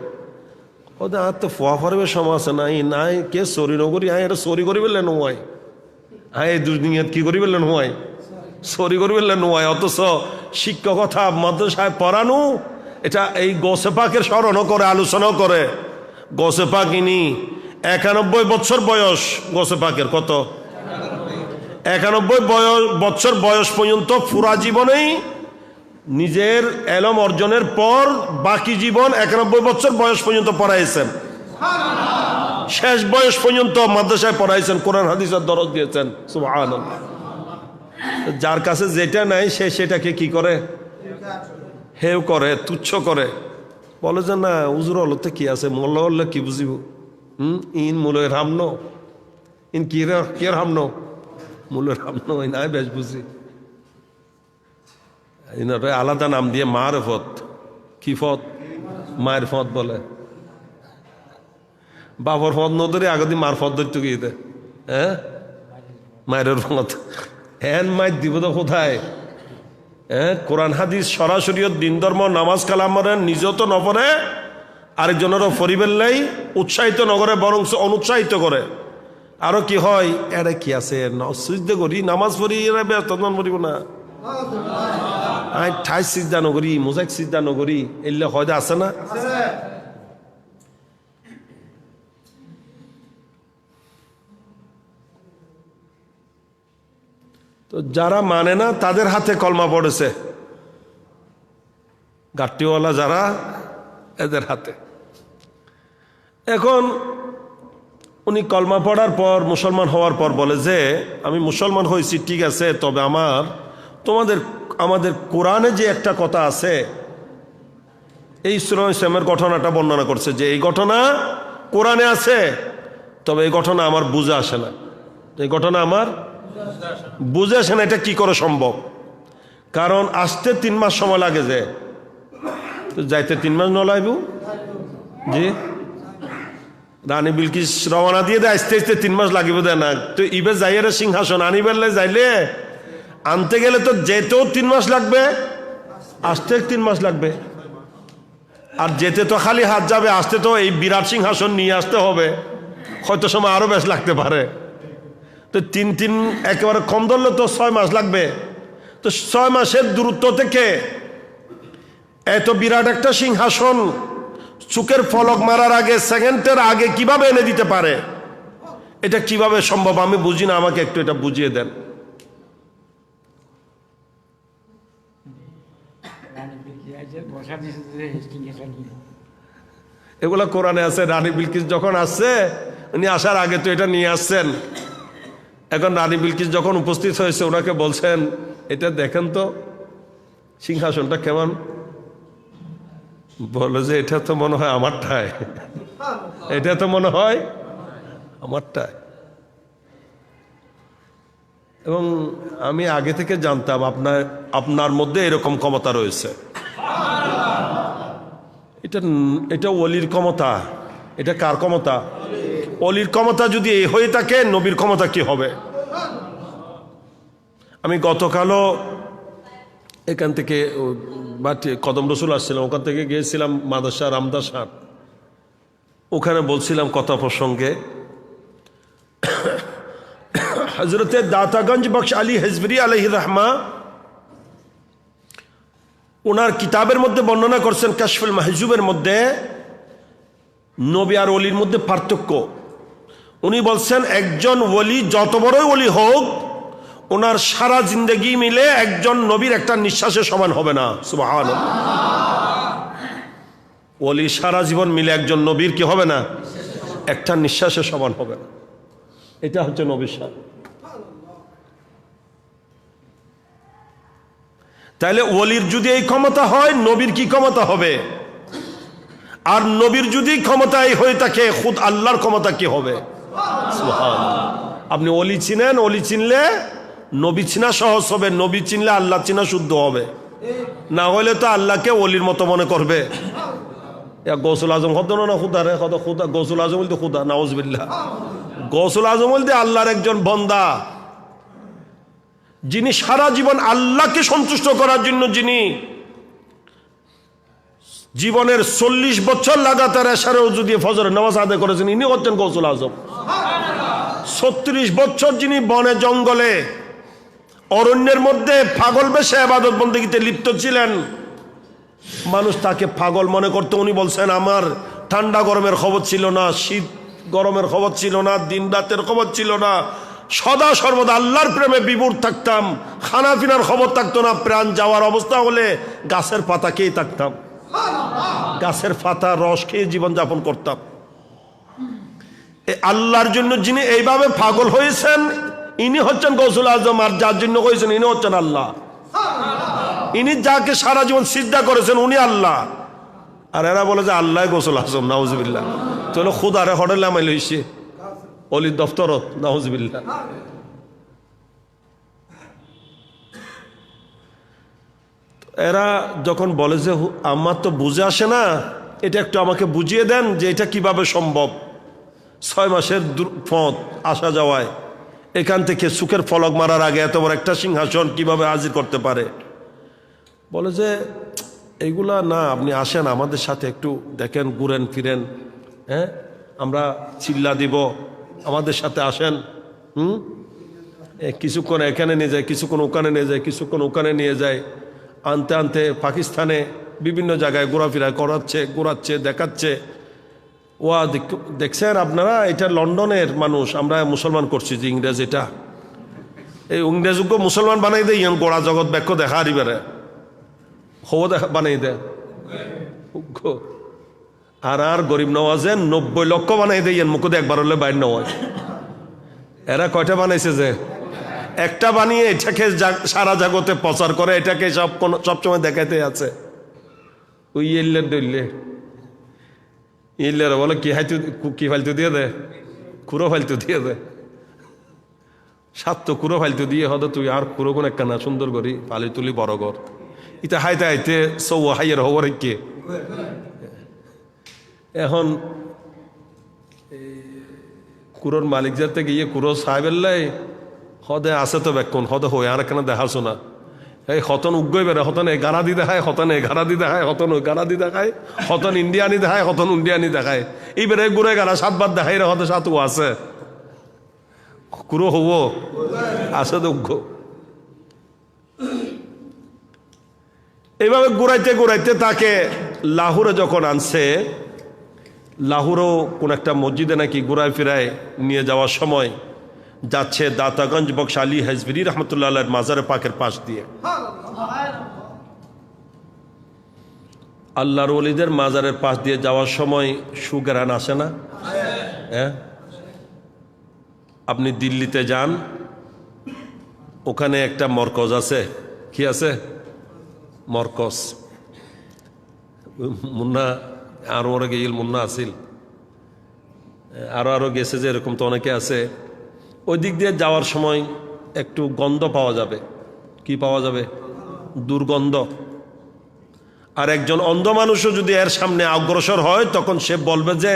B: ওদের আর তো ফোয়া ফরবে সময় আছে নাই নাই কে চরি নকরি, আয় এটা চরি করি বললে নোয়াই, আয় এই দুনিয়াত কি করি বললে নোয়াই, চরি করি বললে নোয়াই। অথচ শিক্ষকতা মাদ্রাসায় পড়ানো এটা এই গৌসে পাকের স্মরণও করে, আলোচনাও করে। গৌসে পাক ইনি 91 বছর বয়স। গৌসে পাকের কত? 91 বছর বয়স পর্যন্ত পুরা জীবনেই নিজের এলম অর্জনের পর বাকি জীবন 91 বছর বয়স পর্যন্ত পড়াইছেন। শেষ বয়স পর্যন্ত মাদ্রাসায় পড়াইছেন, কোরআন হাদিসের দরজ দিয়েছেন। সুবহানাল্লাহ। যার কাছে যেটা নাই সে সেটাকে কি করে? হেও করে, তুচ্ছ করে। বলে যে না উজুর হলতে কি আছে, মোল্লা হলে কি বুঝিব, ইন মূলের হামন, ইন কি হামন, মূলের হামন নাই বেশ বুঝি। আলাদা নাম দিয়ে মারফত, কি ফত? মায়ের ফত বলে। বাবর ফত নদরে আগদি মার ফত ধরতে গিয়ে, হ্যাঁ মায়ের ফত হ্যান মায়ের দিব তো কোথায়? হ্যাঁ কোরআন হাদিস সরাসরি দিন ধর্ম নামাজ কালাম নিজেও তো নপরে, আরেকজনেরও পরিবেললাই উৎসাহিত নগরে বরং অনুৎসাহিত করে। আরো কি হয়, এরা কি আছে সিজদা করি নামাজ পড়ি, এরা ব্যস্ত পড়িব না, আই ঠাই সিজদা নগরী, মোজাইক সিজদা নগরী, এলে হয় আছে না? তো যারা মানে না তাদের হাতে কলমা পড়েছে, গাট্টিওয়ালা যারা, এদের হাতে। এখন উনি কলমা পড়ার পর, মুসলমান হওয়ার পর বলে যে আমি মুসলমান হয়েছি ঠিক আছে, তবে আমাদের কোরআনে যে একটা কথা আছে, এই সূরা ইসরামের ঘটনাটা বর্ণনা করছে যে এই ঘটনা কোরআনে আছে, তবে এই ঘটনা আমার বুঝে আসে না। এই ঘটনা আমার বুঝে আসে না। এটা কি করে সম্ভব? কারণ আসতে 3 মাস সময় লাগে, যে যাইতে 3 মাস নলাইব। জি রানী বিলকিস রওনা দিয়ে দেয়, আসতে আসতে 3 মাস লাগিব দেয় না। তো ইবে যাইয়ের সিংহাসন আনিবেলে যাইলে আনতে গেলে তো যেতেও 3 মাস লাগবে, আসতে 3 মাস লাগবে। আর যেতে তো খালি হাত যাবে, আসতে তো এই বিরাট সিংহাসন নিয়ে আসতে হবে, হয়তো সময় আরো বেশ লাগতে পারে। তো 3 একেবারে কম ধরলে তো 6 মাস লাগবে। তো 6 মাসের দূরত্ব থেকে এত বিরাট একটা সিংহাসন চোখের ফলক মারার আগে, সেকেন্ডের আগে কিভাবে এনে দিতে পারে? এটা কিভাবে সম্ভব আমি বুঝি না, আমাকে একটু এটা বুঝিয়ে দেন। এগুলা কোরআনে আছে। রানী বিলকিস যখন আসছে, উনি আসার আগে তো এটা নিয়ে আসছেন। এখন রানী বিলকিস যখন উপস্থিত হয়েছে, ওনাকে বলছেন এটা দেখেন তো সিংহাসনটা কেমন। বলে যে এটা তো মনে হয় আমারটাই, এটা তো মনে হয় আমারটাই। এবং আমি আগে থেকে জানতাম আপনার মধ্যে এরকম ক্ষমতা রয়েছে। এটা ওলির ক্ষমতা। এটা কার ক্ষমতা? ওলির ক্ষমতা যদি এই হয়ে থাকে, নবীর ক্ষমতা কি হবে? আমি গতকালও এখান থেকে বাটি কদম রসুল আসছিলাম, ওখান থেকে গিয়েছিলাম মাদ্রাসা রামদাস হাট। ওখানে বলছিলাম কথা প্রসঙ্গে, হজরতে দাতাগঞ্জ বখশ আলী হেজবরি আলাইহির রহমা ওনার কিতাবের মধ্যে বর্ণনা করছেন কাশফুল মাহজুবের মধ্যে নবী আর ওলির মধ্যে পার্থক্য। উনি বলছেন একজন ওলি যত বড়ই ওলি হোক, ওনার সারা জিন্দগি মিলে একজন নবীর একটা নিঃশ্বাসের সমান হবে না। সুবহানাল্লাহ। ওলি সারা জীবন মিলে একজন নবীর কি হবে না, একটা নিঃশ্বাসের সমান হবে না। এটা হচ্ছে নবীর শান। তাহলে ওলির যদি এই ক্ষমতা হয়, নবীর কি ক্ষমতা হবে? আর নবীর যদি ক্ষমতা এই হয়ে থাকে, খুদ আল্লাহর ক্ষমতা কি হবে? সুবহানাল্লাহ। আপনি ওলি চিনেন, ওলি চিনলে নবী চিনা সহজ হবে, নবী চিনলে আল্লাহ চিনা শুদ্ধ হবে। না হলে তো আল্লাহকে ওলির মতো মনে করবে। গৌসুল আজম হতো না খুদা রে, খুদা গৌসুল আজম বলতে খুদা, নাউজুবিল্লাহ। গৌসুল আজম বলতে আল্লাহর একজন বান্দা, যিনি সারা জীবন আল্লাহকে সন্তুষ্ট করার জন্য, যিনি জীবনের 40 বছর লাগাতার এশারেও যদি ফজরের নামাজ আদায় করেছেন, ইনি হচ্ছেন গৌসুল আজম। 36 বছর যিনি বনে জঙ্গলে অরণ্যের মধ্যে পাগল বেশে ইবাদত বন্দেগীতে লিপ্ত ছিলেন, মানুষ তাকে পাগল মনে করত। উনি বলছেন আমার ঠান্ডা গরমের খবর ছিল না, শীত গরমের খবর ছিল না, দিন রাতের খবর ছিল না, সদা সর্বদা আল্লাহর প্রেমে বিভোর থাকতাম, খানা পিনার খবর থাকতো না, প্রাণ যাওয়ার অবস্থা হলে গাছের পাতা খেয়ে থাকতাম, গাছের পাতা রস খেয়ে জীবনযাপন করতাম। আল্লাহর জন্য যিনি এইভাবে পাগল হয়েছেন, ইনি হচ্ছেন গৌসুল আজম। আর যার জন্য হয়েছেন, ইনি হচ্ছেন আল্লাহ। ইনি যাকে সারা জীবন সিজদা করেছেন, উনি আল্লাহ। আর এরা বলে যে আল্লাহ গৌসুল আজম, নাউজুবিল্লাহ। চলো খুদারে হডেলাম লইছে অলির দফতরত, নাউজুবিল্লাহ। এরা যখন বলে যে আমার তো বুঝে আসে না, এটা একটু আমাকে বুঝিয়ে দেন যে এটা কিভাবে সম্ভব। 6 মাসের পথ আসা যাওয়ায় এখান থেকে সুখের ফলক মারার আগে এত বড় একটা সিংহাসন কিভাবে হাজির করতে পারে? বলে যে এইগুলা না, আপনি আসেন আমাদের সাথে, একটু দেখেন, ঘুরেন ফিরেন, হ্যাঁ, আমরা চিল্লা দিব, আমাদের সাথে আসেন। কিছুক্ষণ এখানে নিয়ে যায়, কিছুক্ষণ ওখানে নিয়ে যায়, কিছুক্ষণ ওখানে নিয়ে যায়, আনতে আনতে পাকিস্তানে বিভিন্ন জায়গায় ঘোরাফেরা ঘোরাচ্ছে, দেখাচ্ছে। ওয়া দেখছেন আপনারা, এটা লন্ডনের মানুষ, আমরা মুসলমান করছি যে ইংরেজ, এটা এই ইংরেজজ্ঞ মুসলমান বানাই দেয়, ইয়ান গোড়া জগৎ ব্যাখ্য দেখা হারিবারে হো দেখা বানাই দেয়। আর গরিব নওয়াজে 90 লক্ষ বানাই দেয়, ইয়ান মুখ একবার হলে বাইর নয়। এরা কয়টা বানাইছে যে একটা বানিয়ে এটাকে সারা জগতে প্রচার করে, এটাকে সবসময় দেখাইতে আছে। ওই ইল্লের বলে কি ফালতু দিয়ে দে, কুড়ো ফালতু দিয়ে দে, সাত কুড়ো ফালতু দিয়ে হতো তুই আর কুড়ো কোন একখানা সুন্দর করি পালি তুলি বড় কর। ইটা হাইতে হাইতে সৌ হাইয়ের হবর কে। এখন কুড়োর মালিক যাতে গিয়ে কুড়ো সাহেবের লাই হদে আছে তো বেক্ষণ হদে হয়ে আর কেন দেখাছো না, এই হতন উগ্গই বেড়ে, হতন এই গাড়া দি দেখায়, হতন এই গাড়া দি দেখায়, হতন ওই গাড়া দি দেখায়, হতন ইন্ডিয়ানি দেখায়, হতন ইন্ডিয়ানি দেখায়। এই বেড়ে ঘুরে গাড়া 7 বার দেখাই রে, হতে 7 আছে কুড়ো হব আছে তো উগ্গ। এইভাবে ঘুরাইতে ঘুরাইতে তাকে লাহোরে যখন আনছে, লাহোরও কোন একটা মসজিদে নাকি ঘুরায় ফিরায় নিয়ে যাওয়ার সময় যাচ্ছে দাতাগঞ্জ বখশ আলী হেজবরি রহমতুল্লাহ আলাইহির মাজারে পাকের পাশ দিয়ে। আল্লাহর ওলিদের মাজারের পাশ দিয়ে যাওয়ার সময় সুগ্রাণ আসে না? হ্যাঁ, আপনি দিল্লিতে যান, ওখানে একটা মরকজ আছে। কি আছে? মরকজ। মুন্না আরো ওরা গিয়ে মুন্না আসিল, আরো গেছে যে, এরকম তো অনেকে আছে। ওই দিক দিয়ে যাওয়ার সময় একটু গন্ধ পাওয়া যাবে। কি পাওয়া যাবে? দুর্গন্ধ। আর একজন অন্ধ মানুষও যদি এর সামনে অগ্রসর হয়, তখন সে বলবে যে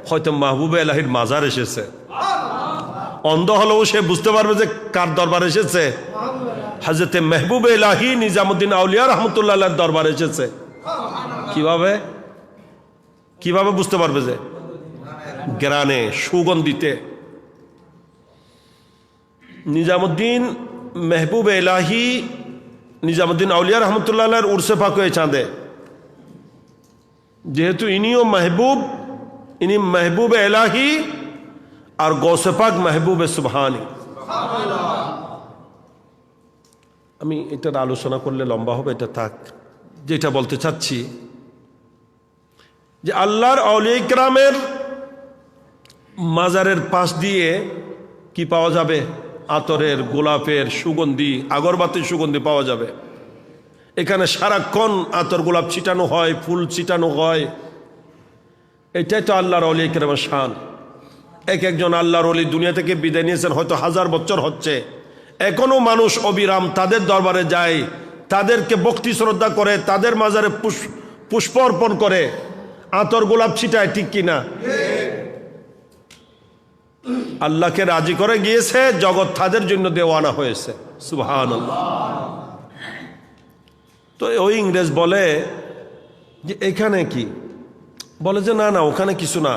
B: হয়তো মাহবুবে এলাহির মাজার এসেছে। অন্ধ হলেও সে বুঝতে পারবে যে কার দরবার এসেছে, হযরতে মেহবুব ইলাহি নিজামুদ্দিন আউলিয়া রহমতুল্লাহ আলাইহির দরবারে এসেছে। কিভাবে কিভাবে বুঝতে পারবে? যে গ্রানে, সুগন্ধিতে। নিজামুদ্দিন মেহবুব ইলাহি নিজামুদ্দিন আউলিয়া রহমতুল্লাহ আলাইহির উরসে পাক হয়ে চাঁদে। যেহেতু ইনিও মেহবুব, ইনি মেহবুব ইলাহি আর গৌসে পাক মেহবুব সুবহানি। আমি এটার আলোচনা করলে লম্বা হবে, এটা থাক। যেটা বলতে চাচ্ছি যে আল্লাহর আউলিয়া ইকরামের মাজারের পাশ দিয়ে কি পাওয়া যাবে? আতরের, গোলাপের সুগন্ধি, আগরবাতির সুগন্ধি পাওয়া যাবে। এখানে সারাক্ষণ আতর গোলাপ ছিটানো হয়, ফুল ছিটানো হয়। এটাই তো আল্লাহর আউলিয়া ইকরামের শান। এক একজন আল্লাহর ওলি দুনিয়া থেকে বিদায় নিয়েছেন, হয়তো 1000 বছর হচ্ছে, এখনো মানুষ অবিরাম তাদের দরবারে যায়, তাদেরকে ভক্তি শ্রদ্ধা করে, তাদের মাজারে পুষ্প অর্পণ করে, আতর গোলাপ ছিটায়। ঠিক কিনা? আল্লাহকে রাজি করে গিয়েছে, জগৎ তাদের জন্য দেওয়ানা হয়েছে। সুবহানাল্লাহ। তো ওই ইংরেজ বলে যে এখানে কি? বলে যে না না, ওখানে কিছু না,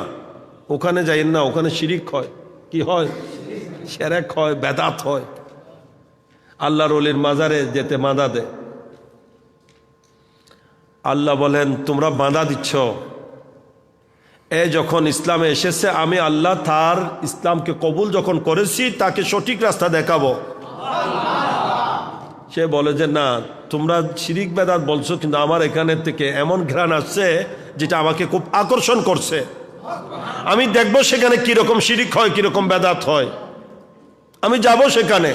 B: ওখানে যাইয়েন না, ওখানে শিরিক হয়। কি হয়? শিরক হয়, বেদাত হয়। আল্লাহর ওলির মাজারে যেতে বাধা দেয়। আল্লাহ বলেন তোমরা বাধা দিচ্ছ, এ যখন ইসলামে এসেছে, আমি আল্লাহ তার ইসলামকে কবুল যখন করেছি, তাকে সঠিক রাস্তা দেখাবো। সে বলে যে না, তোমরা শিরিক বেদাত বলছো, কিন্তু আমার এখানে থেকে এমন ঘ্রাণ আসছে যেটা আমাকে খুব আকর্ষণ করছে। আমি দেখবো সেখানে কিরকম শিরিক হয়, কিরকম বেদাত হয়। আমি যাব সেখানে,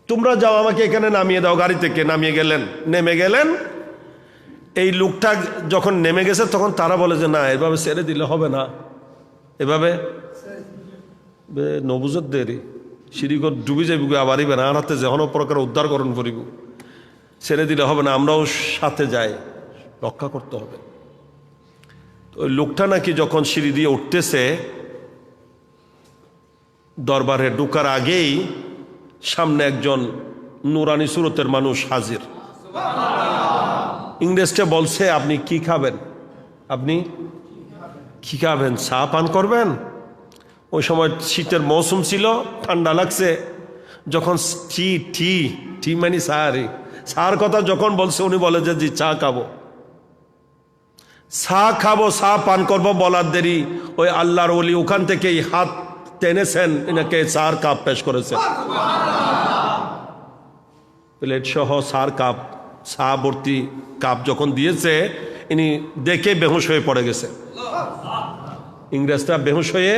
B: তোমরা যাও, আমাকে এখানে নামিয়ে দাও। গাড়ি থেকে নামিয়ে গেলেন, নেমে গেলেন। এই লোকটা যখন নেমে গেছে, তখন তারা বলে যে না, এভাবে ছেড়ে দিলে হবে না, এভাবে নবুজত দেরি শিরিকত ডুবি যাইব, আবার ইবেন আর হাতে যেন প্রকার উদ্ধারকরণ করিব, ছেড়ে দিলে হবে না, আমরাও সাথে যাই, রক্ষা করতে হবে। ওই লোকটা নাকি যখন সিঁড়ি দিয়ে উঠতেছে, দরবারে ঢোকার আগেই সামনে একজন নুরানি সুরতের মানুষ হাজির। ইংরেজটা বলছে আপনি কি খাবেন? আপনি কি খাবেন? চা পান করবেন? ওই সময় শীতের মৌসুম ছিল, ঠান্ডা লাগছে। যখন টি মানে চার কথা যখন বলছে, উনি বলে যে জি চা খাবো, চা খাবো, চা পান করবো বলার দেরি ওই আল্লাহর ওলি ওখান থেকেই হাত টেনেছেন, এনাকে চার কাপ পেশ করেছেন। প্লেট সহ চার কাপ, চা ভর্তি কাপ যখন দিয়েছে, ইনি দেখে বেহুশ হয়ে পড়ে গেছে। ইংরেজটা বেহুশ হয়ে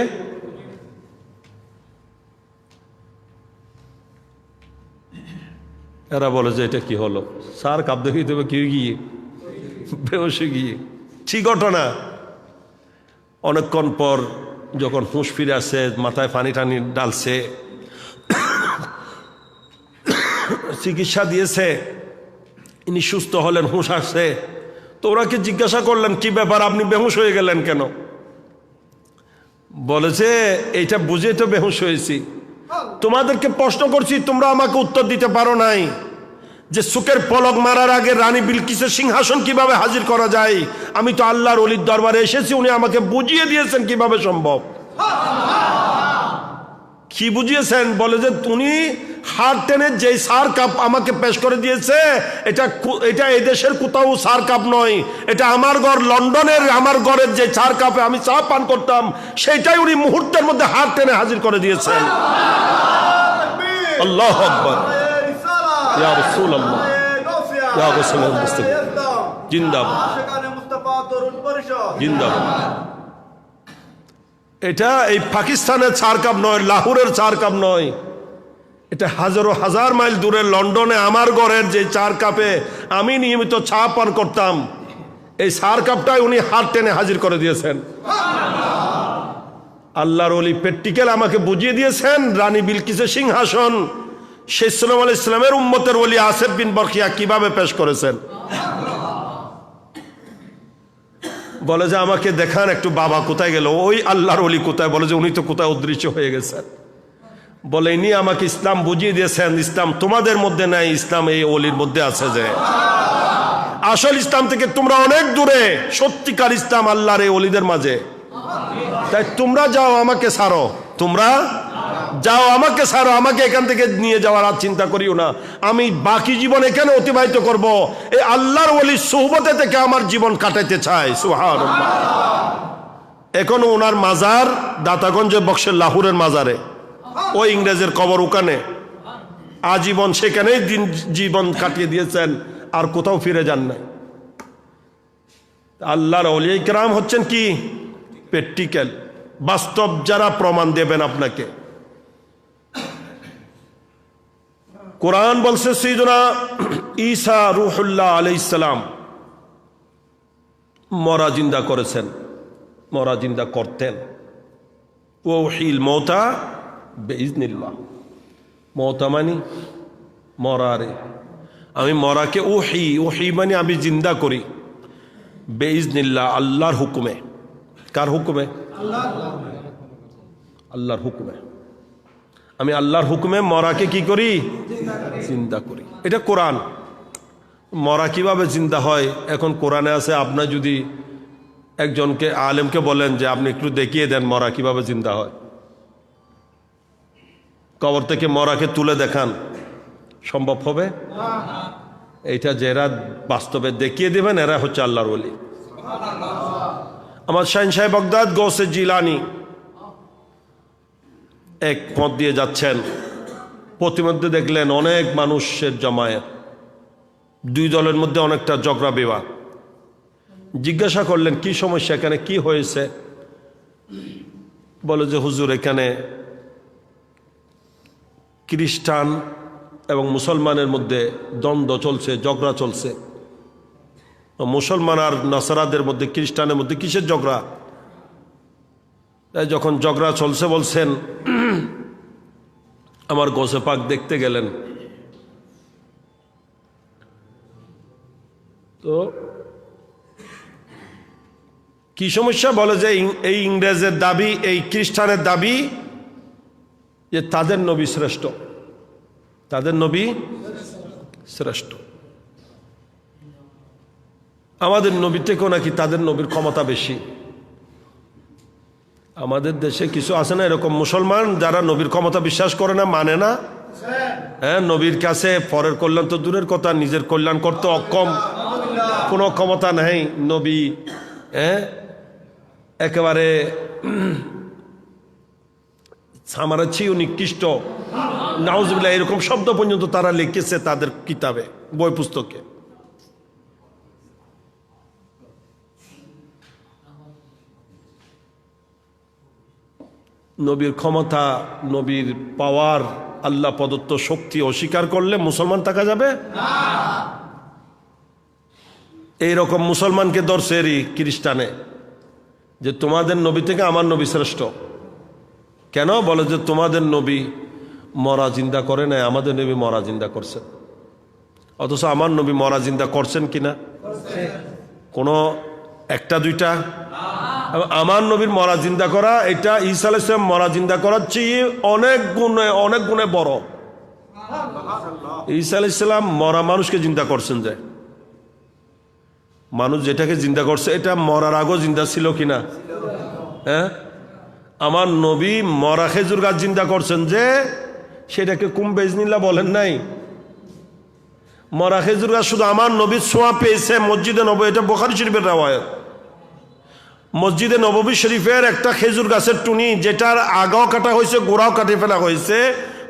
B: এরা বলে যে এটা কি হলো? চার কাপ দেখি দেবে কি গিয়ে বেহুশ গিয়ে। ঠিক ঘটনা। অনেকক্ষণ পর যখন হুঁশ ফিরে আসছে, মাথায় পানি টানি ডালছে, চিকিৎসা দিয়েছে, ইনি সুস্থ হলেন, হুঁশ আসছে। তো ওনাকে জিজ্ঞাসা করলেন কি ব্যাপার, আপনি বেহুশ হয়ে গেলেন কেন? বলেছে এইটা বুঝে তো বেহুশ হয়েছি। তোমাদেরকে প্রশ্ন করছি, তোমরা আমাকে উত্তর দিতে পারো নাই যে চোখের পলক মারার আগে রানী বিলকিসের সিংহাসন কিভাবে হাজির করা যায়। আমি তো আল্লাহর ওলির দরবারে এসেছি, উনি আমাকে বুঝিয়ে দিয়েছেন কিভাবে সম্ভব। কি বুঝিয়েছেন? বলে যে উনি হাত টেনে যে সার কাপ আমাকে পেশ করে দিয়েছে, এটা এই দেশের কোথাও সার কাপ নয়, এটা আমার ঘর লন্ডনের, আমার ঘরের যে চার কাপে আমি চা পান করতাম, সেটাই উনি মুহূর্তের মধ্যে হাত টেনে হাজির করে দিয়েছেন। আল্লাহু আকবার। ইয়া রাসূলুল্লাহ, ইয়া রাসূলুল্লাহ মুস্তাফা জিন্দাবাদ, জিন্দাবাদ। এটা এই পাকিস্তানের চার কাপ নয়, লাহোরের চার কাপ নয়, এটা হাজারো হাজার মাইল দূরে লন্ডনে আমার ঘরের যে চার কাপে আমি নিয়মিত চা পান করতাম, এই চার কাপটাই উনি হাত টেনে হাজির করে দিয়েছেন। আল্লাহর ওলি প্র্যাকটিক্যাল আমাকে বুঝিয়ে দিয়েছেন রানী বিলকিসের সিংহাসন শেখ সুলাইমান আলাইহিস সালামের উম্মতের ওলি আসেফ বিন বরখিয়া কিভাবে পেশ করেছেন। বলে যে আমাকে দেখান একটু, বাবা কোথায় গেল, ওই আল্লাহর ওলি কোথায়? বলে যে উনি তো কোথায় অদৃশ্য হয়ে গেছেন। বলে ইনি আমাকে ইসলাম বুঝিয়ে দিয়েছেন, ইসলাম তোমাদের মধ্যে নাই, ইসলাম এই ওলির মধ্যে আছে। যে আসল ইসলাম থেকে তোমরা অনেক দূরে, সত্যিকার ইসলাম আল্লাহর এই ওলিদের মাঝে। তাই তোমরা যাও, আমাকে ছাড়ো, তোমরা যাও, আমাকে ছাড়ো, আমাকে এখান থেকে নিয়ে যাওয়ার আর চিন্তা করিও না। আমি বাকি জীবন এখানে অতিবাহিত করব, এই আল্লাহর ওলির সুহবতে থেকে আমার জীবন কাটাইতে চাই। সুবহানাল্লাহ। এখন ওনার মাজার দাতাগঞ্জে বক্সের লাহোরের মাজারে, ওই ইংরেজের কবর ওখানে, আজীবন সেখানেই জীবন কাটিয়ে দিয়েছেন, আর কোথাও ফিরে যান নাই। আল্লাহর ওলিয়া ইকরাম হচ্ছেন কি প্র্যাকটিক্যাল, বাস্তব যারা প্রমাণ দেবেন আপনাকে। কোরআন বলছে সাইয়্যিদুনা ঈসা রূহুল্লাহ আলাইহিস সালাম মরা জিন্দা করেছেন, মরা জিন্দা করতেন। ওয়াহিল মৌতা বিইজনিল্লাহ। মৌতা মানে মরারে, আমি মরাকে ওহি, ওহি মানে আমি জিন্দা করি, বিইজনিল্লাহ আল্লাহর হুকুমে। কার হুকুমে? আল্লাহর হুকুমে। আমি আল্লাহর হুকুমে মরাকে কি করি? জিন্দা করি। এটা কোরআন। মরা কিভাবে জিন্দা হয় এখন কোরআনে আছে। আপনার যদি একজনকে আলেমকে বলেন যে আপনি একটু দেখিয়ে দেন মরা কিভাবে জিন্দা হয়, কবর থেকে মরাকে তুলে দেখান, সম্ভব হবে? এইটা যারা বাস্তবে দেখিয়ে দেবেন এরা হচ্ছে আল্লাহর ওলি। আমার শাহিন সাহেব বাগদাদ গৌসে জিলানি এক পথ দিয়ে যাচ্ছেন, প্রতিমধ্যে দেখলেন অনেক মানুষের জমায়েত, দুই দলের মধ্যে অনেকটা ঝগড়া বিবাদ। জিজ্ঞাসা করলেন কি সমস্যা, এখানে কি হয়েছে? বলে যে হুজুর এখানে খ্রিস্টান এবং মুসলমানের মধ্যে দ্বন্দ্ব চলছে, ঝগড়া চলছে। মুসলমান আর নাসারাদের মধ্যে, খ্রিস্টানের মধ্যে কিসের ঝগড়া? যখন ঝগড়া চলছে বলছেন আমার গোসে পাক দেখতে গেলেন, তো কি সমস্যা? বলে যে এই ইংরেজের দাবি, এই খ্রিস্টানের দাবি যে তাদের নবী শ্রেষ্ঠ, তাদের নবী শ্রেষ্ঠ, আমাদের নবী থেকেও নাকি তাদের নবীর ক্ষমতা বেশি। আমাদের দেশে কিছু আছে না এরকম মুসলমান যারা নবীর ক্ষমতা বিশ্বাস করে না, মানে না। হ্যাঁ, নবীর কাছে পরের কল্যাণ তো দূরের কথা, নিজের কল্যাণ করতে অক্ষম, কোনো ক্ষমতা নেই। নবী একেবারে আমার চেয়েও নিকৃষ্ট, নাউজুবিল্লাহ, এরকম শব্দ পর্যন্ত তারা লিখেছে তাদের কিতাবে, বই পুস্তকে। নবীর ক্ষমতা, নবীর পাওয়ার, আল্লাহ প্রদত্ত শক্তি অস্বীকার করলে মুসলমান থাকা যাবে না। এইরকম মুসলমানকে ধরছে এরই খ্রিস্টানে যে তোমাদের নবী থেকে আমার নবী শ্রেষ্ঠ। কেন? বলে যে তোমাদের নবী মরা জিন্দা করে নাই, আমাদের নবী মরা জিন্দা করছেন। অথচ আমার নবী মরা জিন্দা করছেন কিনা? কোনো একটা দুইটা? আমার নবীর মরা জিন্দা করা, এটা ঈসা আলাইহিস সালাম মরা জিন্দা করার চেয়ে অনেক গুণে বড়। ঈসা আলাইহিস সালাম মরা মানুষকে জিন্দা করছেন। যে মানুষ যেটাকে জিন্দা করছে এটা মরার আগেও জিন্দা ছিল কিনা? হ্যাঁ, আমার নবী মরা খেজুর গাছ জিন্দা করছেন, যে সেটাকে কুম্বেজনিল্লাহ বলেন নাই। মরা খেজুর গাছ শুধু আমার নবীর ছোঁয়া পেয়েছে মসজিদে নববী, এটা বুখারী শরীফের রাওয়ায়াত। মসজিদে নববী শরীফের একটা খেজুর গাছের টুনি, যেটার আগাও কাটা হয়েছে, গোড়াও কাটে ফেলা হয়েছে,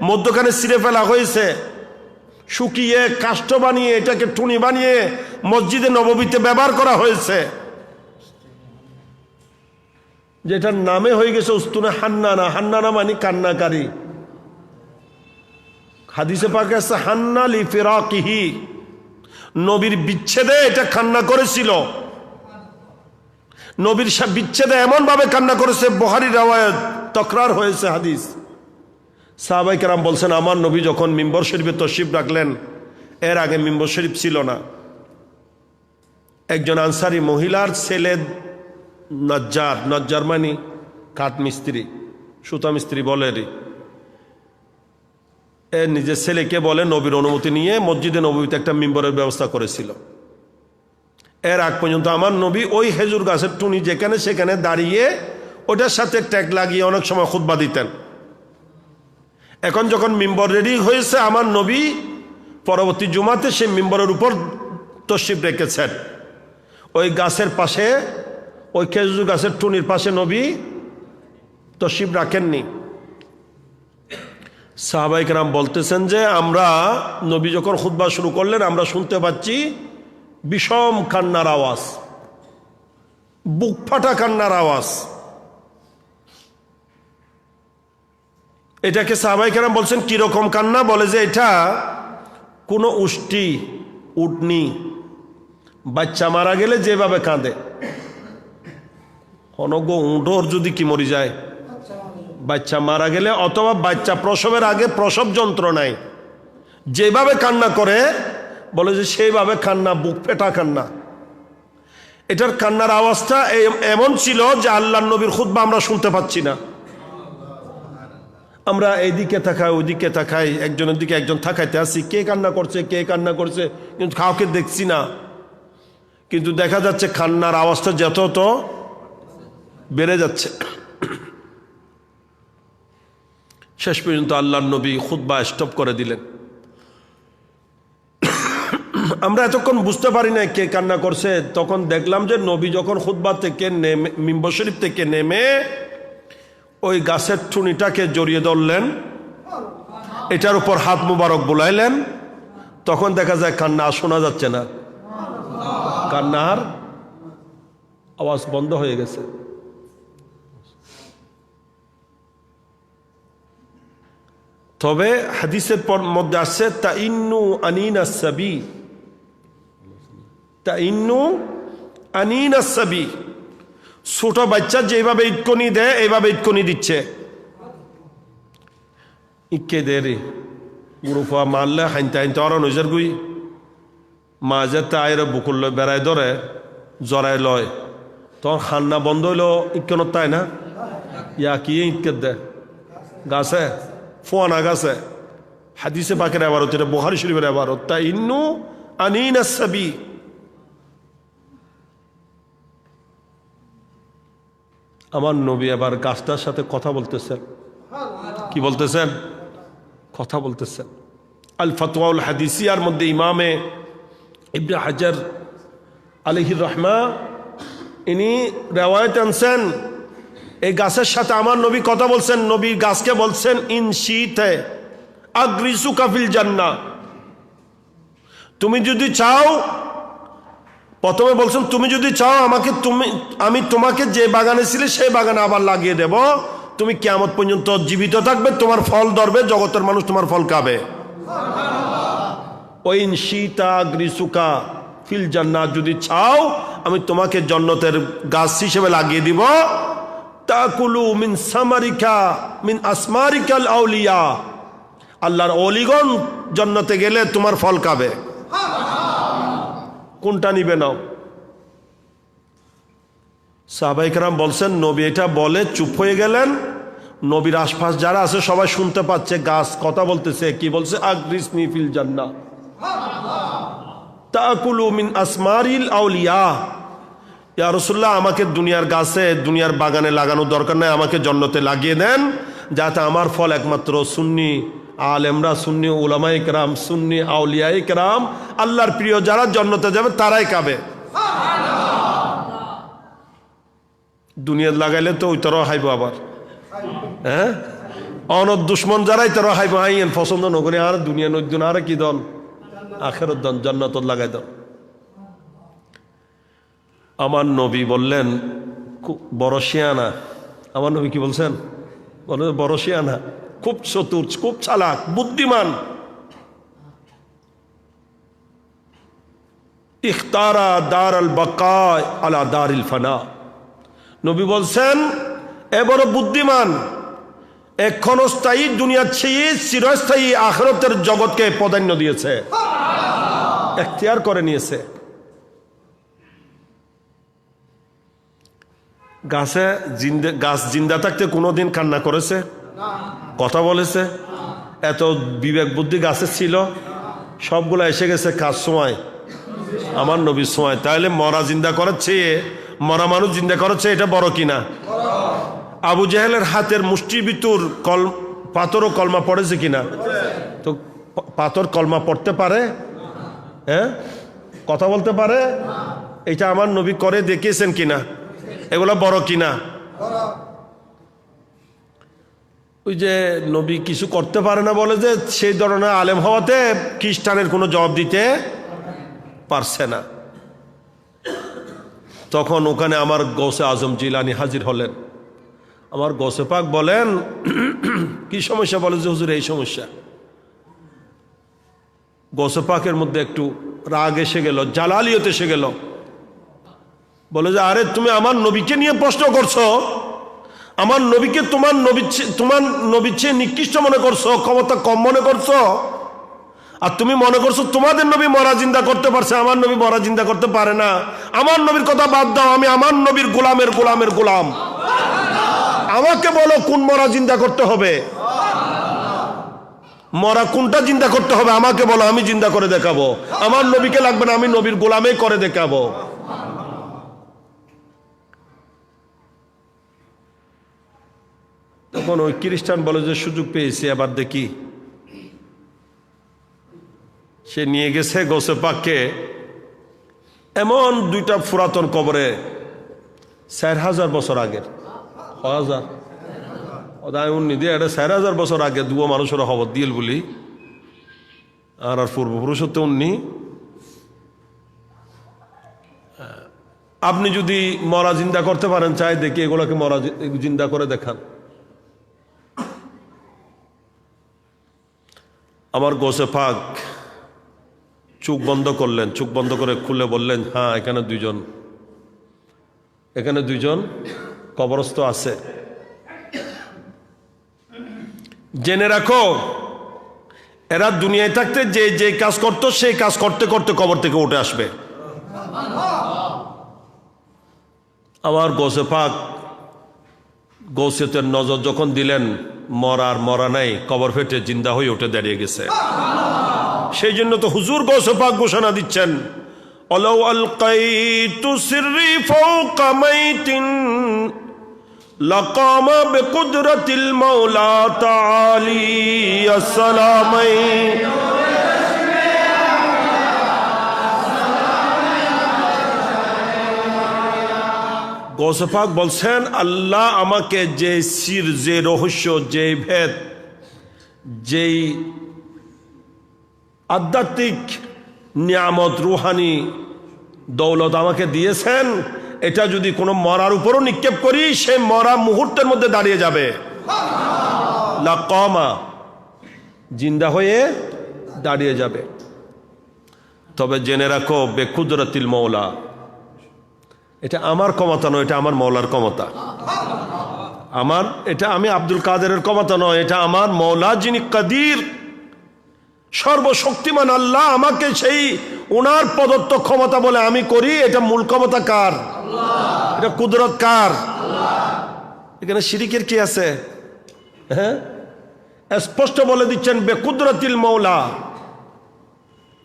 B: মধ্যখানে ছিঁড়ে ফেলা হয়েছে, শুকিয়ে কাষ্ঠ বানিয়ে এটাকে টুনি বানিয়ে মসজিদে নববীতে ব্যবহার করা হয়েছে, যেটার নামে হয়ে গেছে উস্তুনে হান্নানা। হান্নানা মানে কান্নাকারী। হাদিসে পাকে আছে হান্না লি ফিরাকিহি, নবীর বিচ্ছেদে এটা কান্না করেছিল। নবীর বিচ্ছেদে এমন ভাবে কান্না করেছে, বুখারীর রাওয়ায়াত, তকরার হয়েছে হাদিস। সাহাবায়ে কেরাম বলছেন আমার নবী যখন মিম্বর শরীফে তশরিফ রাখলেন, এর আগে মিম্বর শরীফ ছিল না। একজন আনসারি মহিলার ছেলে নজ্জার, নজ্জার মানে কাঠ মিস্ত্রি, সুতা মিস্ত্রি বলে, নিজের ছেলেকে বলে নবীর অনুমতি নিয়ে মসজিদে নববীতে একটা মিম্বরের ব্যবস্থা করেছিল। এর আগ পর্যন্ত আমার নবী ওই খেজুর গাছের টুনি যেখানে সেখানে দাঁড়িয়ে ওটার সাথে ট্যাগ লাগিয়ে অনেক সময় খুতবা দিতেন। এখন যখন মিম্বর রেডি হয়েছে, আমার নবী পরবর্তী জুমাতে সেই মিম্বরের উপর তশরিফ রেখেছেন। ওই গাছের পাশে, ওই খেজুর গাছের টুনির পাশে নবী তশরিফ রাখেননি। সাহাবায়ে কেরাম বলতেছেন যে আমরা নবী যখন খুতবা শুরু করলেন, আমরা শুনতে পাচ্ছি বিষম কান্নার আওয়াজ, বুক ফাটা কান্নার আওয়াজ। এটাকে সাহাবায়ে কেরাম বলছেন কিরকম কান্না? বলে যে এটা কোনো উষ্টি, উটনি বাচ্চা মারা গেলে যেভাবে কাঁদে, অনগ উঁটোর যদি কি মরি যায়, বাচ্চা মারা গেলে অথবা বাচ্চা প্রসবের আগে প্রসব যন্ত্রণায় যেভাবে কান্না করে, বলে যে সেইভাবে কান্না, বুক ফেটা কান্না। এটার কান্নার আওয়াজটা এমন ছিল যে আল্লাহর নবীর খুতবা আমরা শুনতে পাচ্ছি না। আমরা এইদিকে তাকাই, ওইদিকে তাকাই, একজনের দিকে একজন তাকাইতে আসি, কে কান্না করছে, কে কান্না করছে, কিন্তু কাউকে দেখছি না। কিন্তু দেখা যাচ্ছে কান্নার আওয়াজটা যত বেড়ে যাচ্ছে। শেষ পর্যন্ত আল্লাহর নবী খুতবা স্টপ করে দিলেন। আমরা এতক্ষণ বুঝতে পারি না কে কান্না করছে। তখন দেখলাম যে নবী যখন খুতবা থেকে নেমে, মিম্বর শরীফ থেকে নেমে ওই গাছের টুনিটাকে জড়িয়ে ধরলেন, এটার উপর হাত মুবারক বুলাইলেন, তখন দেখা যায় কান্না আর শোনা যাচ্ছে না, কান্নার আওয়াজ বন্ধ হয়ে গেছে। তবে হাদিসের মধ্যে আসছে তাইন্নু আনিনা সাবি, তাইন্নু আনিনা সাবি, ছোট বাচ্চা যেভাবে ইটকনি দেয় এইভাবে ইটকনি দিচ্ছে। ইকে দে রে গুরুফা মারলে হাইনতে হাইনতে অর নজর গুই মাঝে তাইর বুকুল বেড়াই ধরে জড়াই লয়, তখন খান্না বন্ধ হইল ইটকনত তাই না, ইয়া কি ইটকে দে গাছে ফোয়ানা গাছে। হাদিসে পাকের আবারত, এটা বুখারী শরীফের আবারত, তাইন্নু আনিনা সাবি। আমার নবী আবার গাছটার সাথে কথা বলতেছেন। কি বলতেছেন? কথা বলতেছেন। আল ফাতওয়াউল হাদিসিয়ার মধ্যে ইমামে ইবনে হাজার আলাইহির রাহমা ইনি রিওয়ায়াত আনছেন, এই গাছের সাথে আমার নবী কথা বলছেন। নবী গাছকে বলছেন ইন শীতে আগ্রিসুকা ফিল জান্নাহ, তুমি যদি চাও, প্রথমে বলছেন তুমি যদি চাও আমাকে, আমি তোমাকে যে বাগানে ছিলে সেই বাগানে আবার লাগিয়ে দেব, তুমি কিয়ামত পর্যন্ত জীবিত থাকবে, তোমার ফল ধরবে, জগতের মানুষ তোমার ফল খাবে। ওইন শীতা গ্রিসুকা ফিল জান্নাহ, যদি চাও আমি তোমাকে জান্নাতের গাছ হিসেবে লাগিয়ে দিব। তাকুলু মিন সামারিকা মিন আসমারিকাল আউলিয়া, আল্লাহর ওলিগণ জান্নাতে গেলে তোমার ফল খাবে। কোনটা নিবে নাও? সাহাবায়ে কেরাম বলছেন নবী এটা বলে চুপ হয়ে গেলেন। নবীর আশপাশ যারা আছে সবাই শুনতে পাচ্ছে, গাছ কথা বলতেছে। কি বলছে? আগ্রিসনি ফিল জান্নাহ তাকুলু মিন আসমারিল আউলিয়া। ইয়া রাসূলুল্লাহ, আমাকে দুনিয়ার গাছে, দুনিয়ার বাগানে লাগানোর দরকার নাই, আমাকে জান্নাতে লাগিয়ে দেন, যাতে আমার ফল একমাত্র সুন্নি আলেমরা, সুন্নি উলামায়ে কেরাম, সুন্নি আউলিয়ায়ে কেরাম, আল্লাহর প্রিয় যারা জান্নাতে যাবে তারাই খাবে। দুনিয়ার লাগাইলে তো ওই তর হাইব আবার, হ্যাঁ, অনর দুশ্মন যারাই তর হাইব, আইন পছন্দ নকরে আর দুনিয়া নদ্দুন আর কি দন, আখেরত দন, জান্নাত লাগাই দন। আমার নবী বললেন বড় শিয়ানা। আমার নবী কি বলছেন? বলে বড় শিয়ানা, খুব চতুর, খুব চালাক, বুদ্ধিমান। ইখতারা দার আল বাকা আলা দারিল ফানা। নবী বলছেন এ বড় বুদ্ধিমান, এক ক্ষণস্থায়ী দুনিয়ার চেয়ে চিরস্থায়ী আখিরাতের জগৎকে প্রাধান্য দিয়েছে, এখতিয়ার করে নিয়েছে। গাছ জিন্দা থাকতে কোনোদিন কান্না করেছে? কথা বলেছে? এত বিবেক বুদ্ধি গাছের ছিল, সবগুলো এসে গেছে কার সময়? আমার নবীর সময়। তাহলে মরা জিন্দা করাচ্ছে, মরা মানুষ জিন্দা করাচ্ছে, এটা বড় কিনা? আবু জাহেলের হাতের মুষ্টির ভিতর পাথরও কলমা পড়েছে কিনা? তো পাথর কলমা পড়তে পারে? হ্যাঁ, কথা বলতে পারে? এটা আমার নবী করে দেখিয়েছেন কিনা? এগুলা বড় কিনা? ওই যে নবী কিছু করতে পারে না বলে যে সেই ধরনের আলেম হওয়াতে খ্রিস্টানের কোনো জবাব দিতে পারছে না। তখন ওখানে আমার গৌসে আজম জিলানি হাজির হলেন। আমার গৌসে পাক বলেন, কি সমস্যা? বলে যে হুজুর এই সমস্যা। গৌসে পাকের মধ্যে একটু রাগ এসে গেল, জালালিয়ত এসে গেল। বলে যে আরে তুমি আমার নবীকে নিয়ে প্রশ্ন করছো, আমার নবীকে তোমার নবীর চেয়ে নিকৃষ্ট মনে করছো, ক্ষমতা কম মনে করছো, আর তুমি মনে করছো তোমাদের নবী মরা জিন্দা করতে পারছে, আমার নবী মরা জিন্দা করতে পারে না। আমার নবীর কথা বাদ দাও, আমি আমার নবীর গোলামের গোলাম। আমাকে বলো কোন মরা জিন্দা করতে হবে, মরা কোনটা জিন্দা করতে হবে আমাকে বলো, আমি জিন্দা করে দেখাবো। আমার নবীকে লাগবে না, আমি নবীর গোলামে করে দেখাবো। তখন ওই খ্রিস্টান বলে যে সুযোগ পেয়েছি, এবার দেখি। সে নিয়ে গেছে গৌসে পাককে এমন দুইটা পুরাতন কবরে, 4000 বছর আগের, 4000 বছর আগে দুয়ো মানুষের খবর দিল বলি, আর পূর্বপুরুষত্ব উন্নি। আপনি যদি মরা জিন্দা করতে পারেন, চাই দেখি এগুলোকে মরা জিন্দা করে দেখান। আমার গৌসে পাক চোখ বন্ধ করলেন, চোখ বন্ধ করে খুলে বললেন, হ্যাঁ এখানে দুইজন কবরস্থ আছে। জেনে রাখো, এরা দুনিয়ায় থাকতে যে কাজ করতো সেই কাজ করতে করতে কবর থেকে উঠে আসবে। আমার গৌসে পাক গৌসিয়তের নজর যখন দিলেন, মরা নাই, কবর ফেটে জিন্দা হয়ে উঠে দাঁড়িয়ে গেছে। সেই জন্য তো হুজুর গৌসে পাক ঘোষণা দিচ্ছেন, আলাউ আলকাইতু সিররি ফাওকা মাইতিন লাকামা বিকুদরাতিল মাওলা তাআলি আসসালামাই। গৌসে পাক বলছেন, আল্লাহ আমাকে যে সির, যে রহস্য, যে ভেদ, যেই আধ্যাত্মিক নিয়ামত, রুহানি দৌলত আমাকে দিয়েছেন, এটা যদি কোনো মরার উপরও নিক্ষেপ করি, সে মরা মুহূর্তের মধ্যে দাঁড়িয়ে যাবে, লাকামা, জিন্দা হয়ে দাঁড়িয়ে যাবে। তবে জেনে রাখো, বেকুদরাতিল মৌলা, এটা আমার ক্ষমতা নয়, এটা আমার মৌলার ক্ষমতা। এটা আমি আব্দুল কাদেরের ক্ষমতা নয়, এটা আমার মৌলা, যিনি কাদির, সর্বশক্তিমান আল্লাহ আমাকে সেই ওনার প্রদত্ত ক্ষমতা বলে আমি করি। এটা মূল ক্ষমতা কার? এটা কুদরত কার? এখানে শিরিকের কি আছে? হ্যাঁ, স্পষ্ট বলে দিচ্ছেন, বেকুদরতিল মৌলা,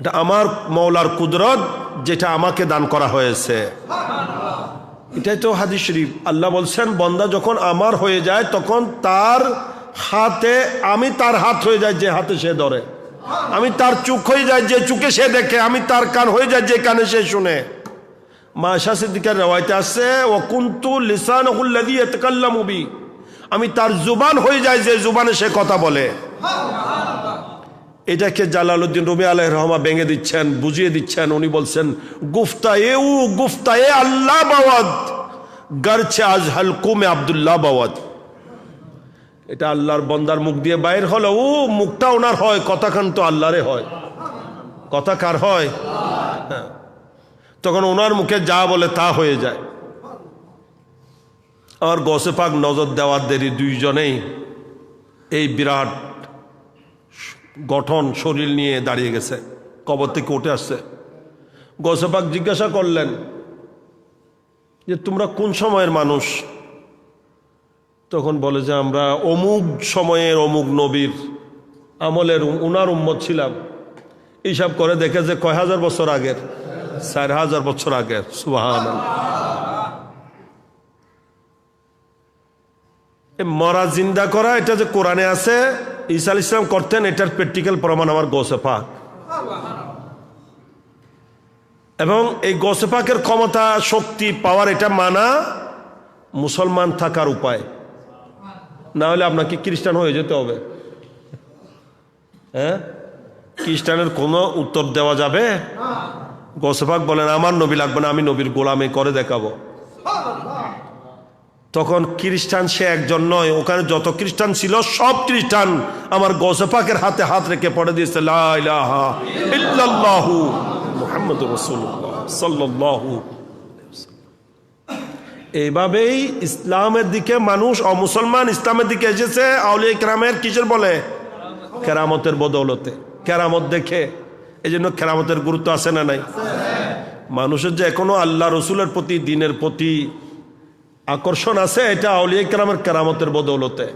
B: এটা আমার মৌলার কুদরত, যেটা আমাকে দান করা হয়েছে। এটাই তো হাদিস শরীফ। আল্লাহ বলছেন, বান্দা যখন আমার হয়ে যায়, তখন তার হাতে আমি তার হাত হয়ে যায়, যে হাতে সে ধরে। আমি তার চোখ হয়ে যায়, যে চোখে সে দেখে। আমি তার কান হয়ে যায়, যে কানে সে শুনে। মা আয়েশা সিদ্দিকার রওয়ায়েতে আছে, ওয়া কুনতু লিসানুহুল লাযী ইয়াতাকাল্লামু বি, আমি তার জুবান হয়ে যায়, যে জুবানে সে কথা বলে। এটাকে জালালউদ্দিন রুমি আলাইহির রহমা ভেঙে দিচ্ছেন, বুঝিয়ে দিচ্ছেন। উনি বলছেন, গুফতায়ে আল্লাহ বাওয়াদ গরচে আজ হালকুমে আব্দুল্লাহ বাওয়াদ। এটা আল্লাহর বন্দার মুখ দিয়ে বাইর হলো, মুখটা ওনার হয়, কথাখান তো আল্লাহরে হয়। কথা কার হয়? হ্যাঁ, তখন ওনার মুখে যা বলে তা হয়ে যায়। আমার গৌসে পাক নজর দেওয়ার দেরি, দুইজনেই এই বিরাট গঠন শরীর নিয়ে দাঁড়িয়ে গেছে, কবর থেকে উঠে আসছে। গৌসে পাক জিজ্ঞাসা করলেন যে, তোমরা কোন সময়ের মানুষ? তখন বলে যে, আমরা অমুক সময়ের অমুক নবীর আমলের উনার উম্মত ছিলাম, হিসাব করে দেখে যে কয় হাজার বছর আগের, 4000 বছর আগের। সুবহানাল্লাহ। মরা জিন্দা করা এটা যে কোরআনে আছে, ঈসা আলাইহিস সালাম করতেন, এটার প্র্যাকটিক্যাল প্রমাণ আমার গৌসে পাক। এবং এই গৌসে পাকের ক্ষমতা, শক্তি, পাওয়ার, এটা মানা মুসলমান থাকার উপায়, না হলে আপনাকে খ্রিস্টান হয়ে যেতে হবে। হ্যাঁ, খ্রিস্টানের কোনো উত্তর দেওয়া যাবে? গৌসে পাক বলেন আমার নবী লাগবে না, আমি নবীর গোলামি করে দেখাবো। তখন খ্রিস্টান সে একজন নয়, ওখানে যত খ্রিস্টান ছিল সব খ্রিস্টান আমার গৌসে পাকের হাতে হাত রেখে পড়ে দিয়েছে লা ইলাহা ইল্লাল্লাহু মুহাম্মাদুর রাসূলুল্লাহ সাল্লাল্লাহু। এইভাবেই ইসলামের দিকে মানুষ, অমুসলমান ইসলামের দিকে এসেছে আউলিয়া কেরামের কিসের বলে? কেরামতের বদৌলতে, কেরামত দেখে। এই জন্য কেরামতের গুরুত্ব আছে না নাই? মানুষের যে এখনো আল্লাহ রসুলের প্রতি, দিনের প্রতি আকর্ষণ আছে, এটা আউলিয়া কেরামের কেরামতের বদৌলতে।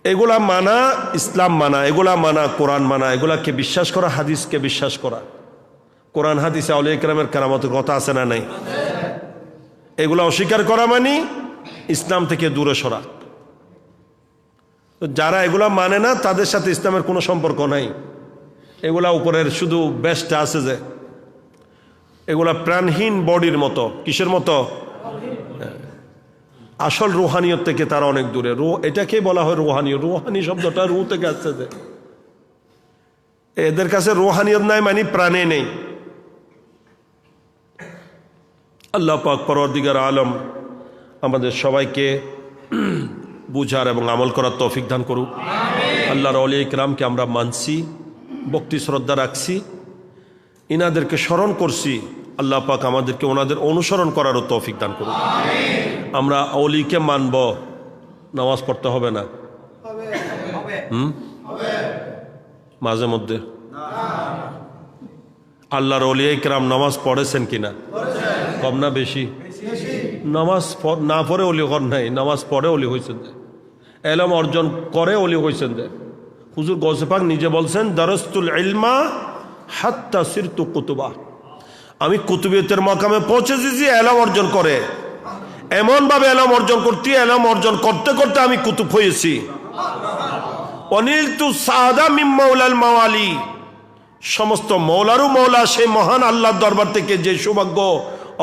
B: এগুলা মানা ইসলাম মানা, এগুলা মানা কোরআন মানা, এগুলাকে বিশ্বাস করা, হাদিসকে বিশ্বাস করা। কোরআন হাদিসে আউলিয়া কেরামের কেরামতের কথা আছে না নাই? এগুলা অস্বীকার করা মানে ইসলাম থেকে দূরে সরা। যারা এগুলা মানে না তাদের সাথে ইসলামের কোনো সম্পর্ক নাই। এগুলা উপরের শুধু বেস্টটা আছে, যে এগুলা প্রাণহীন বডির মতো। কিসের মতো? আসল রুহানিয়ত থেকে তারা অনেক দূরে। এটাকেই বলা হয় রুহানিয়ত। রুহানি শব্দটা রু থেকে আসছে, যে এদের কাছে রুহানিয়ত নাই মানে প্রাণে নেই। আল্লাহ পাক পরওয়ারদিগার আলম আমাদের সবাইকে বুঝার এবং আমল করার তৌফিক দান করুক। আল্লাহর আউলিয়া কিরামকে আমরা মানছি, ভক্তি শ্রদ্ধা রাখছি, ইনাদেরকে স্মরণ করছি। আল্লাহ পাক আমাদেরকে ওনাদের অনুসরণ করারও তৌফিক দান করুক। আমরা আউলিকে মানব, নামাজ পড়তে হবে না? মাঝে মধ্যে আল্লাহর আউলিয়া কিরাম নামাজ পড়েছেন কিনা? কম না বেশি? নামাজ না পড়ে অলি কর নাই, নামাজ পড়ে অলি হয়েছেন, যে এলম অর্জন করে অলি হয়েছেন। যে হুজুর গৌসে পাক নিজে বলছেন দারাস্তুল ইলমা হাত্তা সিরতু কুতুবা, আমি কুতুবিয়তের মাকামে পৌঁছেছি যে এলম অর্জন করে। এমনভাবে এলম অর্জন করতে, এলম অর্জন করতে করতে আমি কুতুব হয়েছি। অনিলতু সাদা মিম মাওলাল মাওয়ালি, সমস্ত মৌলারও মৌলা সেই মহান আল্লাহর দরবার থেকে যে সৌভাগ্য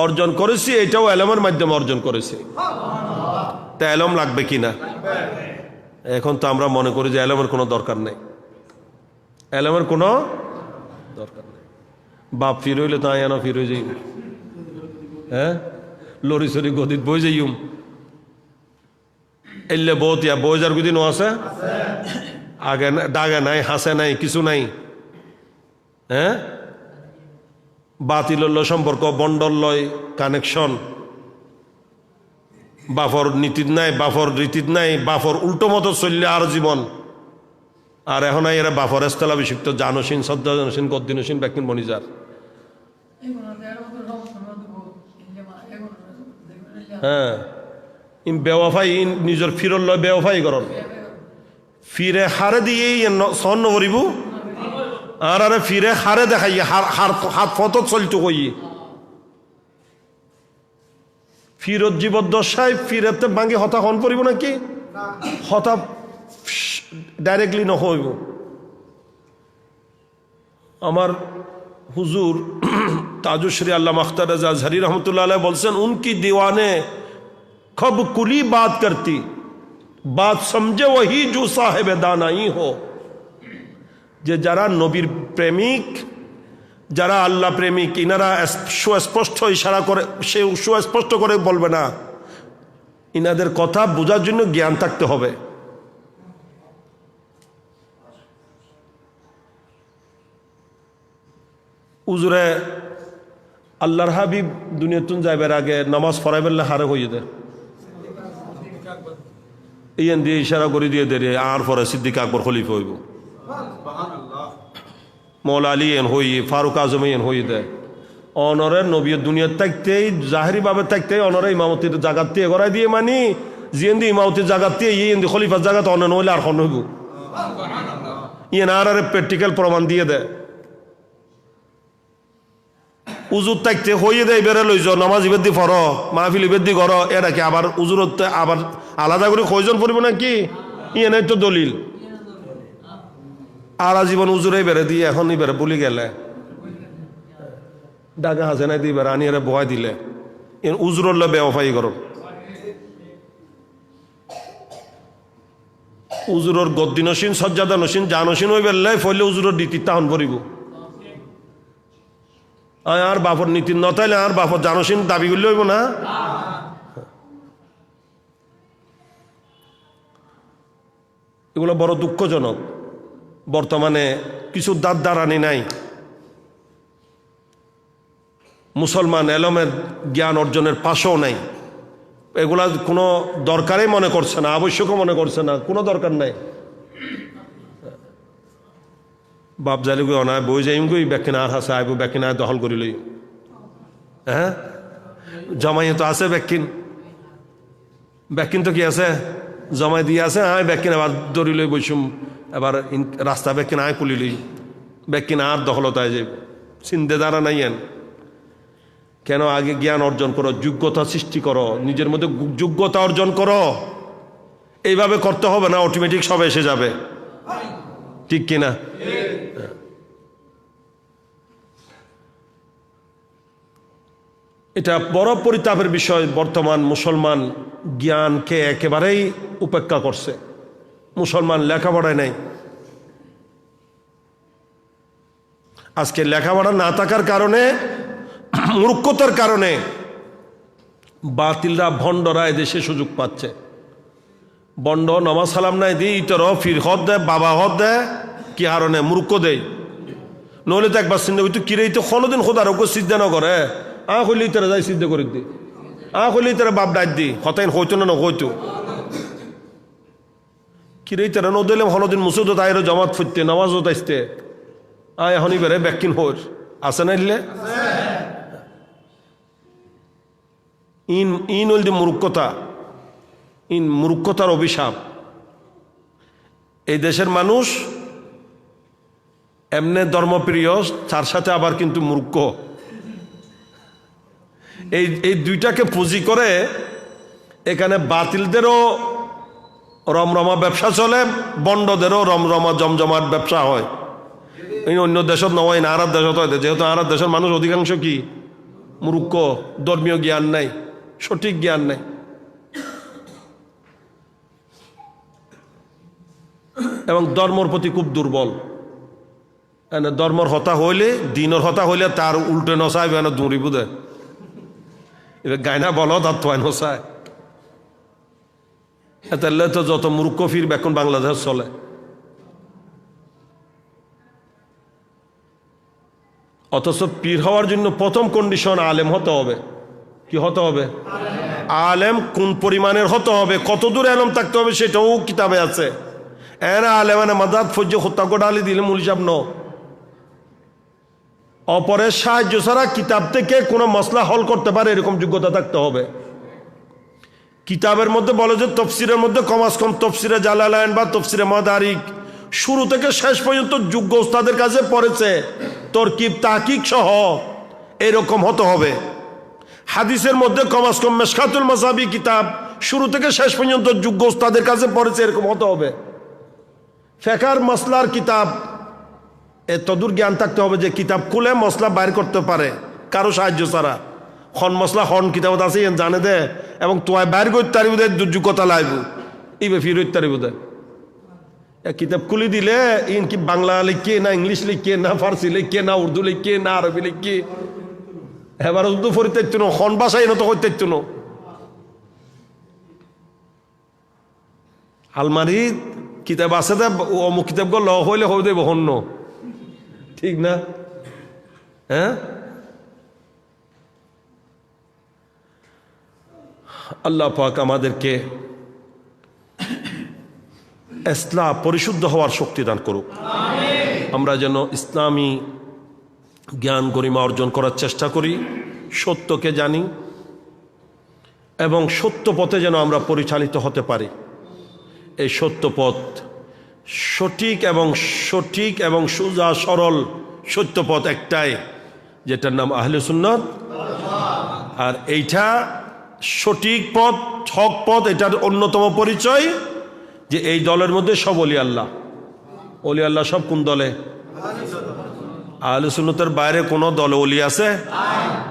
B: অর্জন করেছি, এটাও এলমের মাধ্যমে অর্জন করেছি। তা এলম লাগবে কিনা? এখন তো আমরা মনে করি যে এলমের কোনো দরকার নেই, এলমের কোনো দরকার নেই। বাপ ফির হইলে তো আয়ানো ফির হয়ে যাই, হ্যাঁ, লরি সরি গদিত বই যাইম এলে বহুত ইয়া বই যার গুদিনও আছে, আগে ডাগে নাই, হাসে নাই, কিছু নাই। হ্যাঁ, বাতিল সম্পর্ক, বন্ডল লয় কানেকশন, বাফর নীতির নাই, বাফর রীতির নাই, বাফর উল্টো মতো চললে আর জীবন। আর এখন এরা বাফর স্থলাভিষিক্ত জানসীন, শ্রদ্ধা জানসীন, গদ্দিনসীন ব্যাকিন বনিজার। হ্যাঁ, বেওয়াফাই নিজের ফিরল লয়, বেওয়াফাই করন ফিরে হারে দিয়ে সন্ন করিব, আর আরে ফিরে হারে দেখাই, হাত ফতত চলতো কই ফিরত জীবদ্দশায় ফিরেতে ভাঙি হতা হন পড়িব নাকি? হতা ডাইরেক্টলি নহইব। আমার হুজুর তাজুশ্রী আল্লামা আখতার রাজা আজহারি রহমতুল্লাহ আলাইহি বলছেন, উনকি दीवाने खब कुली बात करती, बात समझे वही जो साहेब दानाई हो। যে যারা নবীর প্রেমিক, যারা আল্লাহ প্রেমিক, ইনারা সুস্পষ্ট ইশারা করে, সে সুস্পষ্ট করে বলবে না, ইনাদের কথা বোঝার জন্য জ্ঞান থাকতে হবে। উজুরে আল্লাহর হাবিব দুনিয়াতুন যাইবার আগে নামাজ পড়াইবেলে হারে হইয়ে দেয়, ইয়ান দিয়ে ইশারা করে দিয়ে দেয়, আর পরে সিদ্দিক আকবর খলিফা হইব, মৌলা আলী এন হই, ফারুক আজম এন হই দেয়। অনরের নবী দুনিয়ার থাকতেই, জাহেরি ভাবে থাকতেই অনরে ইমামতির জাগাত দিয়ে গড়াই দিয়ে মানি জিয়েন্দি ইমামতির জায়গাতে ইয়েন্দি খলিফার জায়গাতে অন্য নইলে আর হন হইব ইয়ে না আর প্র্যাকটিক্যাল প্রমাণ দিয়ে দেয় উজুর থাকতে হইয়ে দেয় বেড়ে লইছ নামাজ ইবেদি ফর মাহফিল ইবেদি কর এটা কি আবার উজুর আবার আলাদা করে কয়জন পড়ব নাকি ইয়ে নাই তো দলিল আর জীবন উজুরে বেড়ে দিয়ে এখন বেড়ে বলি গেলে ডাকা হাসে নাই দিয়ে বেড়ে আনিয়ে বয় দিলে উজুরল্লা বেওয়াফাই করো উজুরর গদ্দি নসীন সজ্জাদা নসীন যা নসীন হয়ে বেরলে ফলে উজুরর নীতির তাহন পড়িব আর বাপর নীতির নতাইলে আর বাপর জানসীন দাবি করলে হইব না এগুলো বড় দুঃখজনক বর্তমানে কিছু দাঁড়ানি নাই মুসলমান এলমের জ্ঞান অর্জনের পাশেও নাই এগুলা কোনো দরকারই মনে করছে না আবশ্যকও মনে করছে না কোনো দরকার নাই বাপ জালি গই অনায় বই যাইম গই ব্যাকিনা আর হাসা আইব ব্যাকিনা দখল করি লই হ্যাঁ জমাইয়ে তো আছে ব্যাকিন তো কি আছে জমাই দিয়ে আছে আয় ব্যাকিন আবার দড়ি লই বসুম এবার রাস্তা ব্যাকিন আয় পুলি লই ব্যাকিন আর দখলতায় যাইব চিন্তে দ্বারা নাই এন কেন আগে জ্ঞান অর্জন করো যোগ্যতা সৃষ্টি করো নিজের মধ্যে যোগ্যতা অর্জন করো এইভাবে করতে হবে না অটোমেটিক সব এসে যাবে ঠিক কিনা এটা বড় পরিতাপের বিষয় বর্তমান মুসলমান জ্ঞানকে একেবারেই উপেক্ষা করছে মুসলমান লেখাপড়ায় নাই আজকে লেখাপড়া না থাকার কারণে মূর্খতার কারণে বাতিলরা ভণ্ডরা এদেশে সুযোগ পাচ্ছে বন্ড নমাজ সালাম নাই দি ইতর ফির হদ দেয় বাবা হদ দেয় কি হারণে মূর্খ দেয় নহলে তো একবার চিন্তা করতো কিরে তো কোনোদিন খোদার ওকে সিদ্ধা ন করে হইলে তারা যাই সিদ্ধ করে দি হইলে তারা বাপ ডাক দি হতাইন হইতো না হইতো কিরে তারা নদিলে কোনোদিন মুসুদ তাইরও জমাত ফুটতে নামাজও তাইতে এখনই বেড়ে ব্যাকিন হোর আছে না দিলে ইন হইল দি মূর্খতা মূর্খতার অভিশাপ এই দেশের মানুষ এমনি ধর্মপ্রিয় তার সাথে আবার কিন্তু মূর্খ এই দুইটাকে পুঁজি করে এখানে বাতিলদেরও রমরমা ব্যবসা চলে বন্ডদেরও রমরমা জমজমাট ব্যবসা হয় অন্য দেশত নয় না আরব দেশত হয় যেহেতু আরব দেশের মানুষ অধিকাংশ কি মূর্খ ধর্মীয় জ্ঞান নাই সঠিক জ্ঞান নাই এবং ধর্মর প্রতি খুব দুর্বল ধর্মর হতা হইলে দিনের হতা হইলে তার উল্টে নসায় বেন দৌড়ি বুধে এবার গায়না বলো তার তো নসায় তাহলে তো যত মূর্খ ফিরবে এখন বাংলাদেশ চলে অথচ পীর হওয়ার জন্য প্রথম কন্ডিশন আলেম হতে হবে কি হতে হবে আলেম কোন পরিমাণের হতে হবে কত দূর আলেম থাকতে হবে সেটাও কিতাবে আছে এনা আলেমানে মাদাত ফজ্জ হত্যা করে আলি দিলে মুল সাহেব ন অপরের সাহায্য ছাড়া কিতাব থেকে কোনো মসলা হল করতে পারে এরকম যোগ্যতা থাকতে হবে কিতাবের মধ্যে বলে যে তফসিরের মধ্যে কমাস কম তফসিরে জালালাইন বা তফসিরে মাদারিক শুরু থেকে শেষ পর্যন্ত যোগ্য ওস্তাদের কাছে পড়েছে তরকিব তাহকিক সহ এরকম হতে হবে হাদিসের মধ্যে কমাস কম মেশকাতুল মাসাবি কিতাব শুরু থেকে শেষ পর্যন্ত যোগ্য ওস্তাদের কাছে পড়েছে এরকম হতে হবে ফেকার মসলার কিতাব এতদূর জ্ঞান থাকতে হবে যে কিতাব খুলে মশলা বাইর করতে পারে কারো সাহায্য ছাড়া খন মশলা হন কিতাবত আছে জানে দে এবং তোয় বাইর করতে পারিব দে দুর্যোগ্যতা লাইব ইবে ফিরত পারিব দে কিতাব খুলি দিলে ইন কি বাংলা লিখে না ইংলিশ লিখে না ফার্সি লিখে না উর্দু লিখে না আরবি লিখে এবার উর্দু ফরিতে খন ভাষাই নত করতে আলমারি কিতাব আছে দে অমুক কিতাব ল হইলে হয়ে দেব হন্য ঠিক না হ্যাঁ আল্লাহ পাক আমাদেরকে ইসলাম পরিশুদ্ধ হওয়ার শক্তি দান করুক আমরা যেন ইসলামী জ্ঞান গরিমা অর্জন করার চেষ্টা করি সত্যকে জানি এবং সত্য পথে যেন আমরা পরিচালিত হতে পারি। এই সত্য পথ সঠিক এবং সোজা সরল সত্য পথ একটাই, যেটার নাম আহলে সুন্নাত। আর এইটা সঠিক পথ, হক পথ, এটার অন্যতম পরিচয় যে এই দলের মধ্যে সব অলি আল্লাহ। অলি আল্লাহ সব কোন দলে? আহলে সুন্নাতের বাইরে কোন দলে অলি আছে?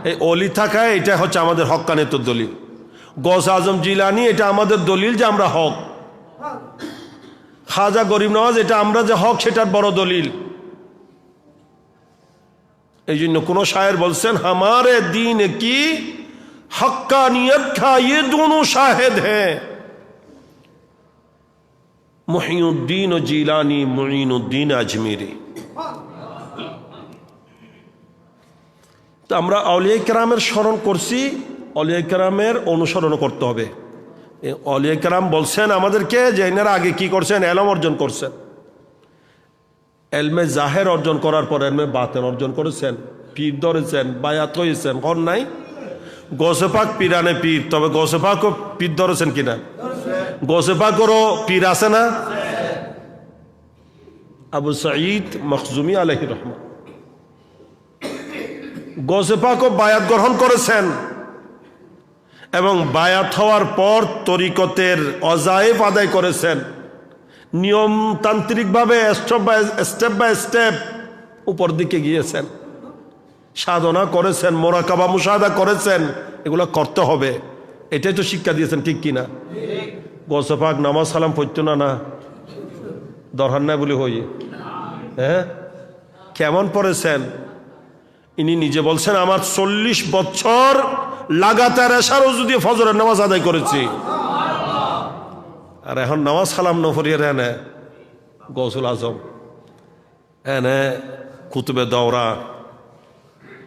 B: এই অলি থাকায় এটা হচ্ছে আমাদের হক্কানিয়তের দলিল। গৌস আজম জিলানী এটা আমাদের দলিল যে আমরা হক। খাজা গরিব নওয়াজ এটা আমরা যে হক সেটার বড় দলিল। এই জন্য কোন শায়ের বলছেন, হামারে দিন কি हक्कानियत का ये दोनों शाहिद हैं, मुहीउद्दीन जीलानी मुईनुद्दीन अजमेरी। তো আমরা আউলিয়া কেরামের স্মরণ করছি, আউলিয়া কেরামের অনুসরণ করতে হবে। আউলিয়া কেরাম বলছেন আমাদেরকে যে এনারা আগে কি করছেন? এলম অর্জন করছেন। এলমে জাহের অর্জন করার পর এলমে বাতেন অর্জন করেছেন, পীর ধরেছেন, বায়াত হয়েছেন। কর নাই গৌসে পাক পীরানে পীর, তবে গৌসে পাকও পীর ধরেছেন কিনা? গৌসে পাকেরও পীর আছে না? আবু সাঈদ মখজুমি আলাইহির রহমা গৌসে পাকও বায়াত গ্রহণ করেছেন এবং বায়াত হওয়ার পর তরিকতের অজায়েব আদায় করেছেন। নিয়মতান্ত্রিকভাবে স্টেপ বাই স্টেপ উপর দিকে গিয়েছেন, সাধনা করেছেন, মোরাকাবা মুশাহাদা করেছেন। এগুলো করতে হবে, এটাই তো শিক্ষা দিয়েছেন, ঠিক কিনা? গৌসে পাক নামাজ সালাম পড়তো না দরকার নাই বলে হই, হ্যাঁ? কেমন পড়েছেন? ইনি নিজে বলছেন, আমার 40 বছর লাগাতার এশার ওযু দিয়ে ফজরের নামাজ আদায় করেছি। আর এখন নামাজ সালাম ন পড়িয়ে এনে গৌসুল আজম, এনে কুতুবে দৌরা,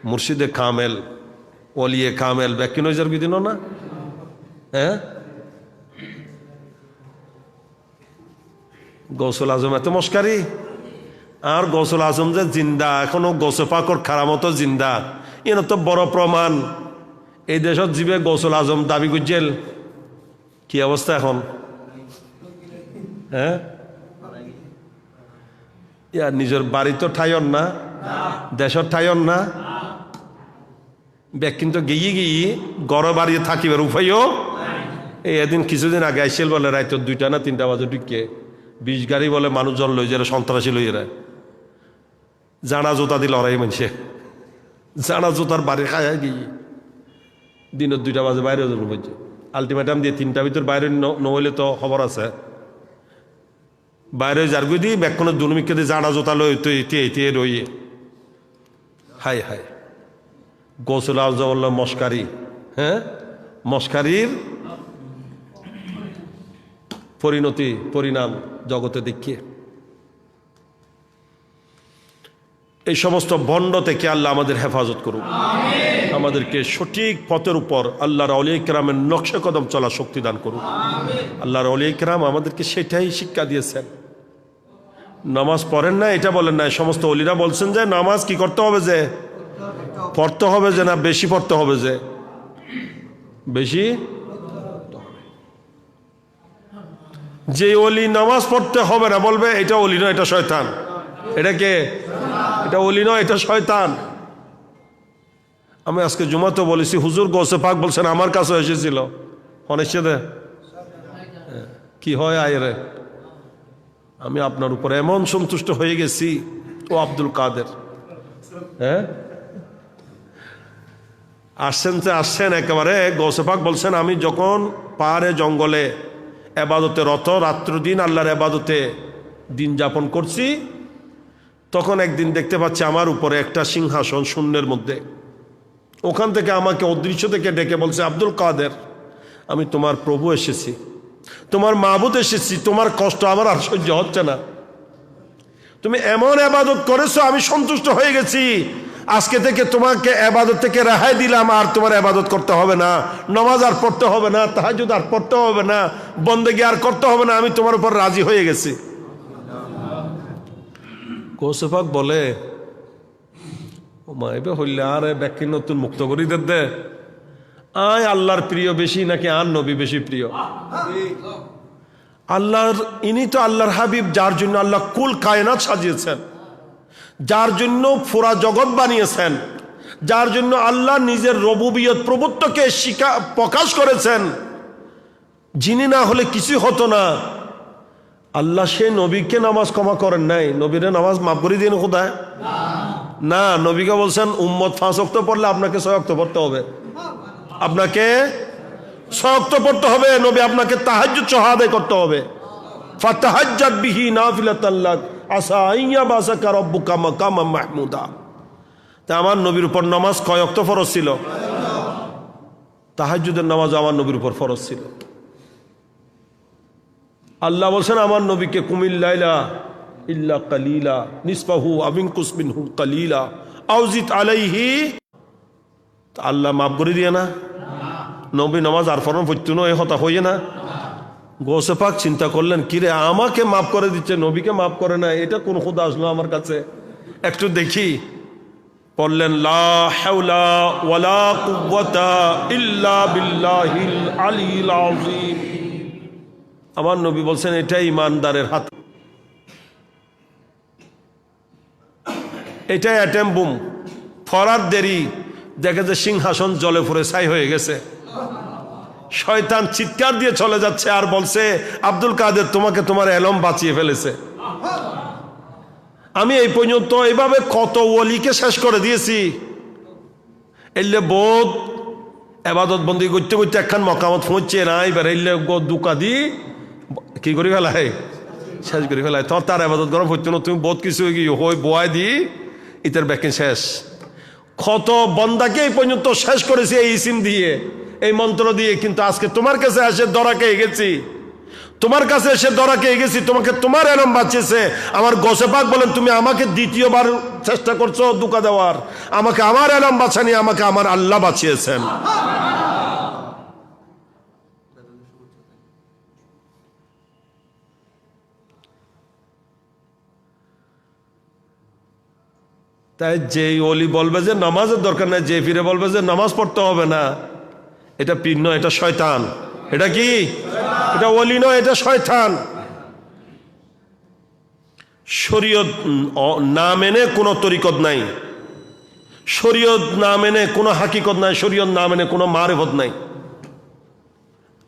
B: মুর্শিদে কামেল, ওলিয়ে কামেল ব্যাকি নজর বিদিন না, হ্যাঁ? গৌসুল আজম এত মস্কারি। আর গৌসুল আজম যে জিন্দা, এখনো গৌসে পাকর খারামতো জিন্দা, এনে তো বড় প্রমাণ। এই দেশত জীবে গৌসুল আজম দাবি করছেন, কি অবস্থা এখন, হ্যাঁ? ইয়ার নিজের বাড়ি তো ঠাইন না, দেশত ঠাইন না, ব্যাগ কিন্তু গিয়ে গড় বাড়িয়ে থাকিবার উপায়ও। এই এদিন কিছুদিন আগে আইসেল বলে রাইত 2টা না 3টা বাজে ঢুকে 20 গাড়ি বলে মানুষজন লই যারা সন্ত্রাসী লই এরা জানা জোতা দিল ওরাই মানুষে জানা জোতার বাড়ি খায় গিয়ে দিনের 2টা বাজে বাইরে যাবো বলছে। আলটিমেটাম দিয়ে 3টার ভিতর বাইরে নহলে তো খবর আছে, বাইরে যারগুই দিই ব্যাগখনের দুর্মিককে দিয়ে জানা জোতা লই তুই এতে রইয়ে হাই হাই। গৌসুল আজম মস্কারি, হ্যাঁ? মস্কারির পরিণাম জগতে দেখিয়ে এই সমস্ত ভণ্ড থেকে আল্লাহ আমাদের হেফাজত করুক, আমাদেরকে সঠিক পথের উপর আল্লাহর আউলিয়া কেরামের নকশে কদম চলা শক্তি দান করুক। আল্লাহর আউলিয়া কেরাম আমাদেরকে সেটাই শিক্ষা দিয়েছেন। নামাজ পড়েন না এটা বলেন না, সমস্ত অলিরা বলছেন যে নামাজ কি করতে হবে, যে পড়তে হবে, যে না বেশি পড়তে হবে, যে বেশি। যে ওলি নামাজ পড়তে হবে না বলবে এটা ওলি নয়, এটা শয়তান। এটা কে? এটা ওলি নয়, এটা শয়তান। আমি আজকে জুমাতে বলেছি, হুজুর গৌসে পাক বলছেন আমার কাছে এসেছিল, অনেক কি হয় আয়রে, আমি আপনার উপর এমন সন্তুষ্ট হয়ে গেছি। ও আব্দুল কাদের, হ্যাঁ? আসছেন একেবারে গৌসে পাক বলছেন, আমি যখন পাহাড়ে জঙ্গলে এবাদতে রত, রাত্র দিন আল্লাহর এবাদতে দিন যাপন করছি, তখন একদিন দেখতে পাচ্ছি আমার উপরে একটা সিংহাসন শূন্যের মধ্যে। ওখান থেকে আমাকে অদৃশ্য থেকে ডেকে বলছে, আব্দুল কাদের, আমি তোমার প্রভু এসেছি, তোমার মাবুদ এসেছি, তোমার কষ্ট আমার আর সহ্য হচ্ছে না, তুমি এমন এবাদত করেছো, আমি সন্তুষ্ট হয়ে গেছি, আজকে থেকে তোমাকে এবাদত থেকে রেহাই দিলাম, আর তোমার এবাদত করতে হবে না, নামাজ আর পড়তে হবে না, তাহাজ্জুদ আর পড়তে হবে না, বন্দেগী আর করতে হবে না, আমি তোমার উপর রাজি হয়ে গেছি। গৌসে পাক বলে, ও মা এবার হইলে আর ব্যাখ্যা নতুন মুক্ত করি দে, আয় আল্লাহর প্রিয় বেশি নাকি আর নবী বেশি প্রিয়? আল্লাহর, ইনি তো আল্লাহর হাবিব, যার জন্য আল্লাহ কুল কায়নাত সাজিয়েছেন, যার জন্য পুরা জগৎ বানিয়েছেন, যার জন্য আল্লাহ নিজের রবুবিয়ত প্রভুত্বকে প্রকাশ করেছেন। যিনি না হলে কিছু হতো না। আল্লাহ সে নবীকে নামাজ ক্ষমা করেন নাই, নবীরে নামাজ মাফ করে দিন খোদায় না। নবীকে বলছেন উম্মত 5 ওয়াক্ত পড়লে আপনাকে 6 ওয়াক্ত পড়তে হবে, আপনাকে 6 ওয়াক্ত পড়তে হবে। নবী আপনাকে তাহাজ্জুদ সহ আদায় করতে হবে। ফাতাহাজ্জাদ বিহি নাফিলাতান লাক আসা আইয়া বাসাকা রাব্বুকা মাকামাম মাহমুদা। তা আমার নবীর উপর নামাজ কয় ওয়াক্ত ফরজ ছিল? তাহাজ্জুদের নামাজ আমার নবীর উপর ফরজ ছিল। আল্লাহ বলছেন আমার নবীকে কুমিল লাইলা ইল্লা কালিলা নিসফাহু আবিনকুস মিনহু কালিলা আউজিত আলাইহি। আল্লাহ মাফ করে দিয়ে না? নবী নামাজ আর ফরম পড়তো না, এই হতা হইয়ে না? গোসে পাক চিন্তা করলেন, কিরে আমাকে মাফ করে দিচ্ছে, নবীকে মাফ করে না, এটা কোন খোদা আসলো আমার কাছে, একটু দেখি। পড়লেন লা হাওলা ওয়ালা কুওয়াতা ইল্লা বিল্লাহিল আলিয়্যিল আযীম। আমার নবী বলছেন এটাই ইমানদারের হাত, এটাই অ্যাটেম বুম। ফরার দেরি দেখে যে সিংহাসন জলে পুড়ে ছাই হয়ে গেছে। শয়তান চিৎকার দিয়ে চলে যাচ্ছে আর বলছে আব্দুল কাদের তোমাকে তোমার এলম বাঁচিয়ে ফেলেছে। আমি এই পর্যন্ত এইভাবে কত ওলিকে শেষ করে দিয়েছি। এলে বোধ এবাদত বন্দি করতে করতে একখান মকামত পৌঁছে না, এবার এলে দুকা দি কি করি ফেলায়, শেষ করে ফেলায়। তোমার তার আবাদত গরম হইতো না, তুমি বোধ কিছু হই বোয়াই দি ইতার ব্যাকিং শেষ। কত বন্দাকে এই পর্যন্ত শেষ করেছি এই ইসিম দিয়ে, এই মন্ত্র দিয়ে, কিন্তু আজকে তোমার কাছে এসে ধরা খেয়ে গেছি, তোমার কাছে এসে ধরা খেয়ে গেছি। তোমাকে তোমার এলম বাঁচিয়েছে। আমার গোসে পাক বলেন তুমি আমাকে দ্বিতীয়বার চেষ্টা করছো দুকা দেওয়ার, আমাকে আমার এলম বাঁচানি, আমাকে আমার আল্লাহ বাঁচিয়েছেন। তাই যে ওলি বলবে যে নামাজের দরকার নাই, যে ফিরে বলবে যে নামাজ পড়তে হবে না, এটা পীর নয়, এটা শয়তান। এটা কি? এটা ওলি নয়, এটা শয়তান। শরীয়ত না মেনে কোনো তরিকত নাই, শরীয়ত না মেনে কোনো হাকিকত নাই, শরীয়ত না মেনে কোনো মারিফত নাই।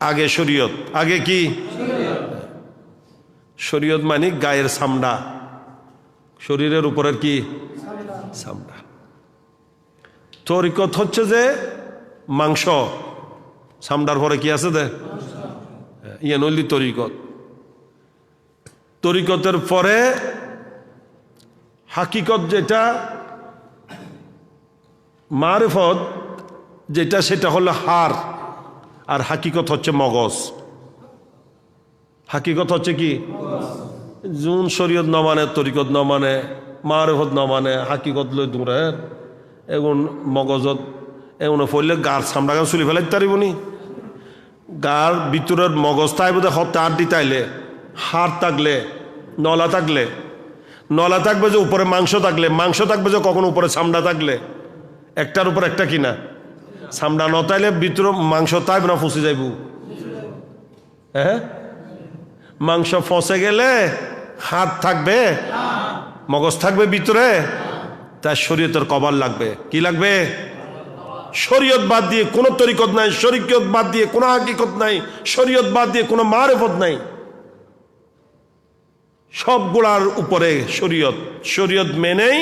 B: আগে শরীয়ত, আগে কি? শরীয়ত মানে গায়ের চামড়া, শরীরের উপরের কি চামড়া। তরিকত হচ্ছে যে মাংস, চামড়ার পরে কি আছে দে ইয়ে নইলি তরিকত। তরিকতের পরে হাকিকত যেটা, মারিফত যেটা, সেটা হলো হাড়, আর হাকিকত হচ্ছে মগজ। হাকিকত হচ্ছে কি? জুন শরীয়ত ন মানে, তরিকত ন মানে, মারিফত ন মানে, হাকিকত লই দূরে এগুন মগজত এগুন পড়লে গার চামড়া গান চুলি ফেলাই তারিবনি। গার ভিতরের মগজ তাই বোধ হত্যা হাত দি তাইলে, হাড় থাকলে, নলা থাকলে, নলা থাকবে যে উপরে মাংস থাকলে, মাংস থাকবে যে কখন উপরে চামড়া থাকলে, একটার উপর একটা কিনা চামড়া ন তাইলে ভিতরে মাংস তাইব না ফুসে যাইব। হ্যাঁ, মাংস ফসে গেলে হাত থাকবে, মগজ থাকবে ভিতরে, তার শরীয়তের কভার লাগবে। কি লাগবে? শরীয়ত বাদ দিয়ে কোনো তরিকত নাই, শরীয়ত বাদ দিয়ে কোনো হাকিকত নাই, শরীয়ত বাদ দিয়ে কোনো মারিফত নাই। সবগুলার উপরে শরীয়ত, শরীয়ত মেনেই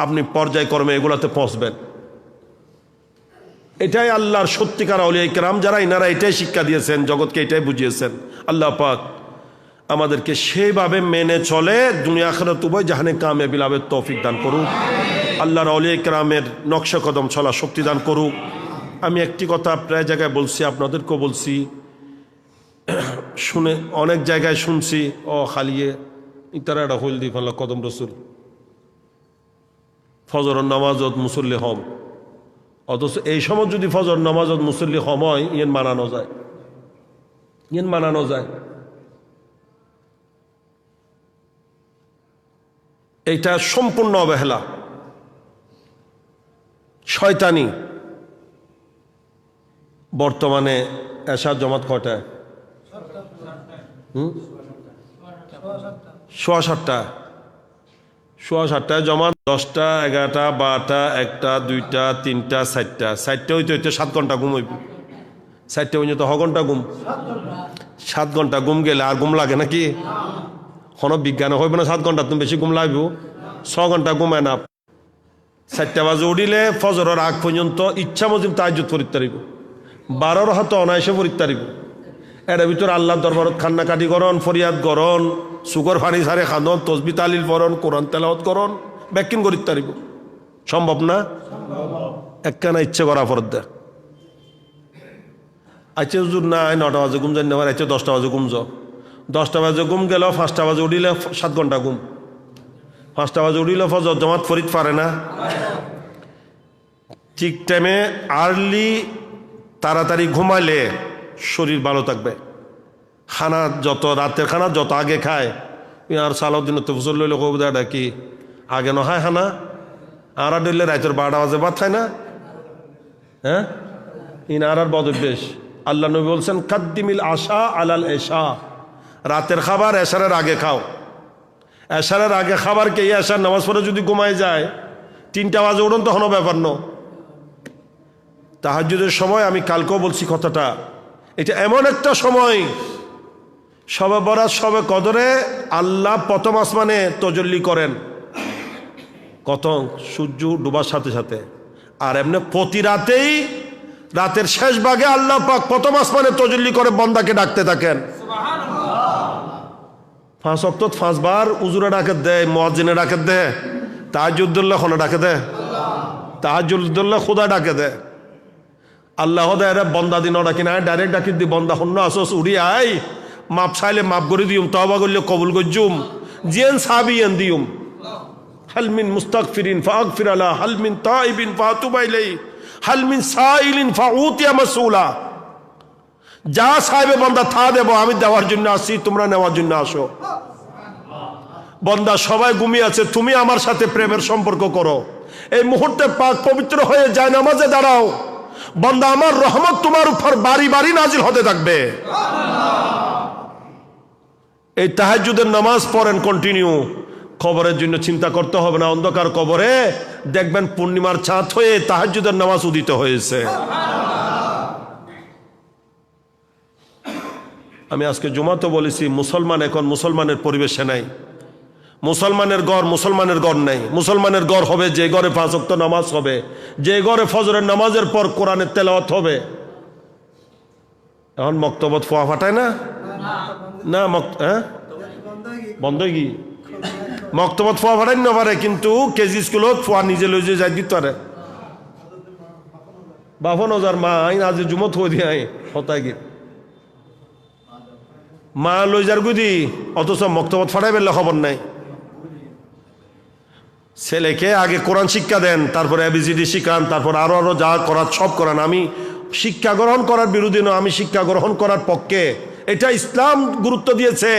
B: আপনি পর্যায়ক্রমে এগুলাতে পৌঁছবেন। এটাই আল্লাহর সত্যিকার আউলিয়া কেরাম যারা, ইনারা এটাই শিক্ষা দিয়েছেন, জগৎকে এটাই বুঝিয়েছেন। আল্লাহ পাক আমাদেরকে সেইভাবে মেনে চলে দুনিয়া আখিরাত উভয় জাহানে কামিয়াবি লাভের তৌফিক দান করুক। আল্লাহর আউলিয়া কেরামের নকশা কদম চলা শক্তি দান করুক। আমি একটি কথা প্রায় জায়গায় বলছি, আপনাদেরকেও বলছি, শুনে অনেক জায়গায় শুনছি, ও খালিয়ে ইতারা একটা হইল দি ফেলল কদম রসুল ফজর নামাজত মুসল্লি হম, অথচ এই সময় যদি ফজর নামাজত মুসল্লি হম হয়, ইয়েন মানানো যায়, ইয়েন মানানো যায়। এইটা সম্পূর্ণ অবহেলা, শয়তানি। বর্তমানে এশার জমাত কয়টায়? 7:15 7:15 জমাত। 10টা 11টা 12টা 1টা 2টা 3টা 4টা হইতে হইতে 7 ঘন্টা ঘুম হইব। 4টা পর্যন্ত ঘন্টা ঘুম, 7 ঘন্টা ঘুম গেলে আর ঘুম লাগে নাকি? কোনো বিজ্ঞানে হইবে না 7 ঘন্টা তুমি বেশি ঘুম লাগবে। 6 ঘন্টা ঘুমায় না। 4টা বাজে উঠিলে ফজরের আগ পর্যন্ত ইচ্ছা মজিব তাহাজ্জুদ পড়তে পারিব। 12 রাকাত অনায়াসে পড়তে পারিব। এর ভিতর আল্লাহর দরবারত কান্নাকাটি করন, ফরিয়াদ করন, সুগর ফানি সারে খানন, তসবি তালিল পড়ন, কোরআন তেলাওয়াত করন, ব্যাকিং করিতে পারিব। সম্ভব না? একখানা ইচ্ছে করা ফরত দেয়। আচ্ছা হুজুর না 9টা বাজে ঘুম জানি না, আচ্ছা 10টা বাজে ঘুম যাও। 10টা বাজে ঘুম গেল, 5টা বাজে উঠিলে 7 ঘন্টা ঘুম। 5টা বাজে উঠিলে ফজর জমাত ফরিদ পারে না। ঠিক টাইমে আর্লি তাড়াতাড়ি ঘুমাইলে শরীর ভালো থাকবে। খানা যত রাতের খানা যত আগে খায়, আর সালাউদ্দিন তো ফসল লইলে কবিতাটা কি আগে ন খায় খানা, আর ডইলে রাতের 12টা বাজে ভাত খায় না। হ্যাঁ, আর বদ অভ্যেস। আল্লাহ নবী বলছেন কাদ্দিমিল আশা আলাল এশা, রাতের খাবার এশারের আগে খাও। এশারের আগে খাবার কে এশার নামাজ পড়ে যদি ঘুমায় যায় 3টা বাজে উঠুন তখনও ব্যাপার ন। তাহাজ্জুদের সময় আমি কালকেও বলছি কথাটা, এটা এমন একটা সময়, শবে বরাত শবে কদরে আল্লাহ প্রথম আসমানে তজল্লি করেন কত সূর্য ডুবার সাথে সাথে, আর এমনি প্রতি রাতেই রাতের শেষ ভাগে আল্লাহ পাক প্রথম আসমানে তজল্লি করে বন্দাকে ডাকতে থাকেন। 5 ওয়াক্ত 5 বার উজুরে ডাকে দেয়, মুয়াজ্জিনে ডাকে দেয়, তাহাজ্জুদুল্লাহ খনা ডাকে দেয়, তাহাজ্জুদুল্লাহ খোদা ডাকে দেয়। আল্লাহ দেয় বন্দা দিন ডাকি না, ডাইরেক্ট ডাকি দি বন্দা শূন্য আসস উড়ি আই, মাপ চাইলে মাপ করে দিউম, তওবা করলে কবুল গজ্জুম, জিয়ান সাবিয়ান দিউম। হাল মিন মুস্তাগফিরিন ফাগফির আলা, হাল মিন তাইবিন ফাতুবা ইলাই, হাল মিন সাইলিন ফাউতিয়া মাসউলা। যা চাইবে বন্দা তা দেব, আমি দেওয়ার জন্য আসি, তোমরা নেওয়ার জন্য আসো। বন্দা সবাই ঘুমিয়ে আছে, তুমি আমার সাথে প্রেমের সম্পর্ক করো। এই মুহূর্তে পাক পবিত্র হয়ে যায় নামাজে দাঁড়াও, বন্দা আমার রহমত তোমার উপর বাড়ি বাড়ি নাজিল হতে থাকবে। এই তাহাজ্জুদের নামাজ পড়েন কন্টিনিউ। কবরের জন্য চিন্তা করতে হবে না। অন্ধকার কবরে দেখবেন পূর্ণিমার চাঁদ হয়ে তাহাজ্জুদের নামাজ উদিত হয়েছে। আমি আজকে জুমাতে বলেছি, মুসলমান এখন মুসলমানের পরিবেশে নাই। মুসলমানের ঘর নাই। মুসলমানের ঘর হবে যে ঘরে 5 ওয়াক্ত নামাজ হবে, যে ঘরে ফজরের নামাজের পর কোরআনের তেলাওয়াত হবে। এখন মক্তবত ফোয়া ফাটায় না, না বন্ধ কি মক্তবত ফোয়া ফাটাই না পারে, কিন্তু কেজি স্কুলত ফোয়া নিজে লই যে যাই দিতে পারে। বাফন হাজার মা আইন আজ জুমত হয়ে দিয়ে আই হতায় গিয়ে মা লই যার গুদি, অথচ মক্তবত ফাটাই বেরলে খবর নাই। ছেলেকে আগে কোরআন শিক্ষা দেন, তারপরে ABCD শিখান, তারপর আরো যা করার সব করান। আমি শিক্ষা গ্রহণ করার বিরোধী নয়, আমি শিক্ষা গ্রহণ করার পক্ষে। এটা ইসলাম গুরুত্ব দিয়েছে।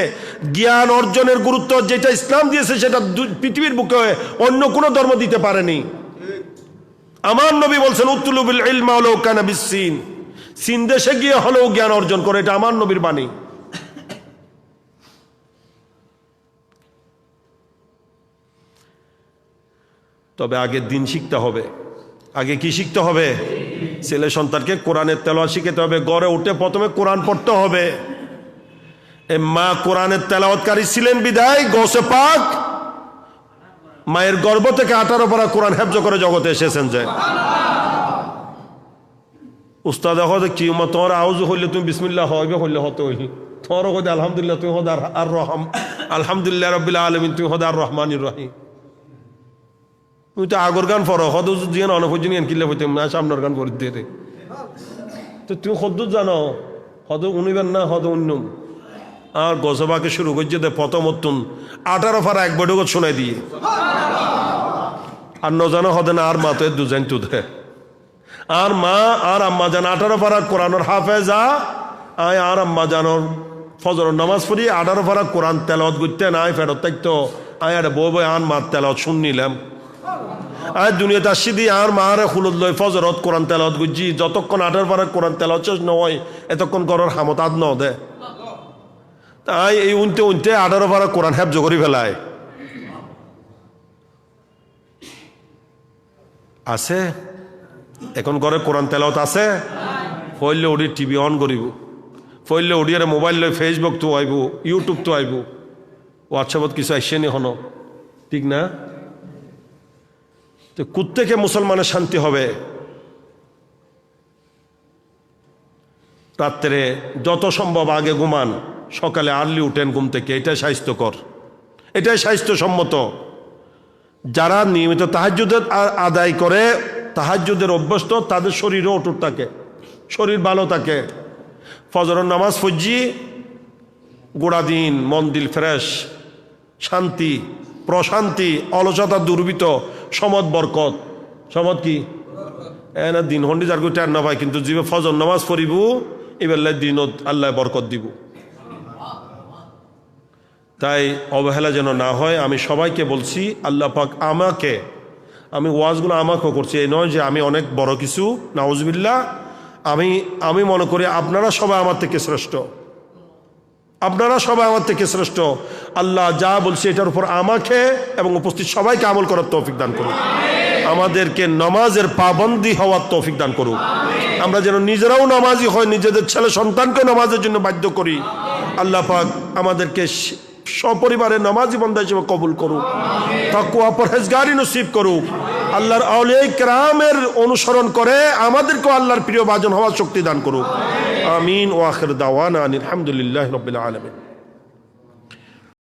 B: জ্ঞান অর্জনের গুরুত্ব যেটা ইসলাম দিয়েছে সেটা পৃথিবীর বুকে অন্য কোনো ধর্ম দিতে পারেনি। আমার নবী বলছেন উতলুবিল ইলমা ওয়ালাউ কানা বিসসিন, চীন দেশে গিয়ে হলেও জ্ঞান অর্জন করে, এটা আমার নবীর বাণী। তবে আগে দিন শিখতে হবে। আগে কি শিখতে হবে? ছেলে সন্তানকে কোরআনের তেলাওয়াত শিখাতে হবে। গড়ে উঠে প্রথমে কোরআন পড়তে হবে। এই মা কোরআনের তেলাওয়াতকারী ছিলেন বিদায় গৌসে পাক মায়ের গর্ভ থেকে 18 পারা কোরআন হেফজ করে জগতে এসেছেন। যে উস্তাদ কি তোমার আউজ হইলে তুমি বিসমিল্লাহ হইবে, হইলে হতে হইলি তোমার হতে আলহামদুলিল্লাহ, তুমি হদ আর রহম আলহামদুলিল্লাহ রাব্বিল আলামিন, তুমি হদ আর রহমানির রহিম। তুমি তো আগর গান পড়ো, হদ জিয়ান অনপর্যন্ত কিনলে হইতে না সামনের গান পড়ি দিয়ে তো তুমি হদ্দুর জানো, হদ উনিবেন না, হদ উন্নম। আর গজবাকে শুরু করছে দে প্রথম 18 পারা এক বৈঠকত শোনাই দিয়ে, আর ন জানো হদে না আর মা তো দুজান তু দে, আর মা আর আম্মা জান 18 পারা কোরআনের হাফেজা, আয় আর আম্মা জানোর ফজর নামাজ পড়ি 18 পারা কোরআন তেলাওয়াত করতে না ফেরত থাকতো। আয় আর বউ বই আন মার তেলাওয়াত শুন নিলাম। আর দুনিয়াতে আসছি দিয়ে আর মারে খুলত লয় ফজরত কোরআন তেলাওয়াত গুজি যতক্ষণ 18 পারা কোরআন তেলাওয়াত শেষ নয় এতক্ষণ করার হামত আদ ন দে তাই এই উনতে 18 পারা কোরআন হেফজ করি ফেলায় আছে এখন ঘরে কোরআন তেলাওয়াত আছে ফইলে ওডি টিভি অন করিব ফইলে ওডিয়ারে মোবাইল লই ফেসবুক তো আইব ইউটিউব তো আইব হোয়াটসঅ্যাপত কিছু আইসেনি হনো ঠিক না তো কুত্তেকে মুসলমানের শান্তি হবে রাত্রে যত সম্ভব আগে ঘুমান সকালে আর্লি উঠেন ঘুম থেকে এটাই স্বাস্থ্যকর এটাই স্বাস্থ্যসম্মত যারা নিয়মিত তাহাজ্জুদের আদায় করে তাহাজ্জুদের অভ্যস্ত তাদের শরীরও অটুট থাকে শরীর ভালো থাকে ফজরের নামাজ ফজি গোড়া দিন মন দিল ফ্রেশ শান্তি প্রশান্তি অলসতা দুর্বৃত সমদ বরকত সমদ কি না দিন হন্ডি যার কই টের না পায় কিন্তু জীবে ফজর নামাজ পড়িব এবার দিনত আল্লাহ বরকত দিব তাই অবহেলা যেন না হয় আমি সবাইকে বলছি আল্লাহ পাক আমাকে আমি ওয়াজগুলো আমাকেও করছি এই নয় যে আমি অনেক বড় কিছু নাউজুবিল্লাহ আমি মনে করি আপনারা সবাই আমার থেকে শ্রেষ্ঠ আপনারা সবাই আমার থেকে শ্রেষ্ঠ আল্লাহ যা বলছে এটার উপর আমাকে এবং উপস্থিত সবাইকে আমল করার তৌফিক দান করুক আমাদেরকে নামাজের পাবন্দি হওয়ার তৌফিক দান করুক আমরা যেন নিজেরাও নামাজি হয় নিজেদের ছেলে সন্তানকে নামাজের জন্য বাধ্য করি আল্লাহ পাক আমাদেরকে সপরিবারে নামাজি বান্দা হিসেবে কবুল করুক তাকওয়া পরহেজগারি নসিব করুক আল্লাহর আউলিয়া কিরামের অনুসরণ করে আমাদেরকে আল্লাহর প্রিয় ভাজন হওয়ার শক্তি দান করুক আমিন ওয়া আখির দাওয়ানা আলহামদুলিল্লাহি রাব্বিল আলামিন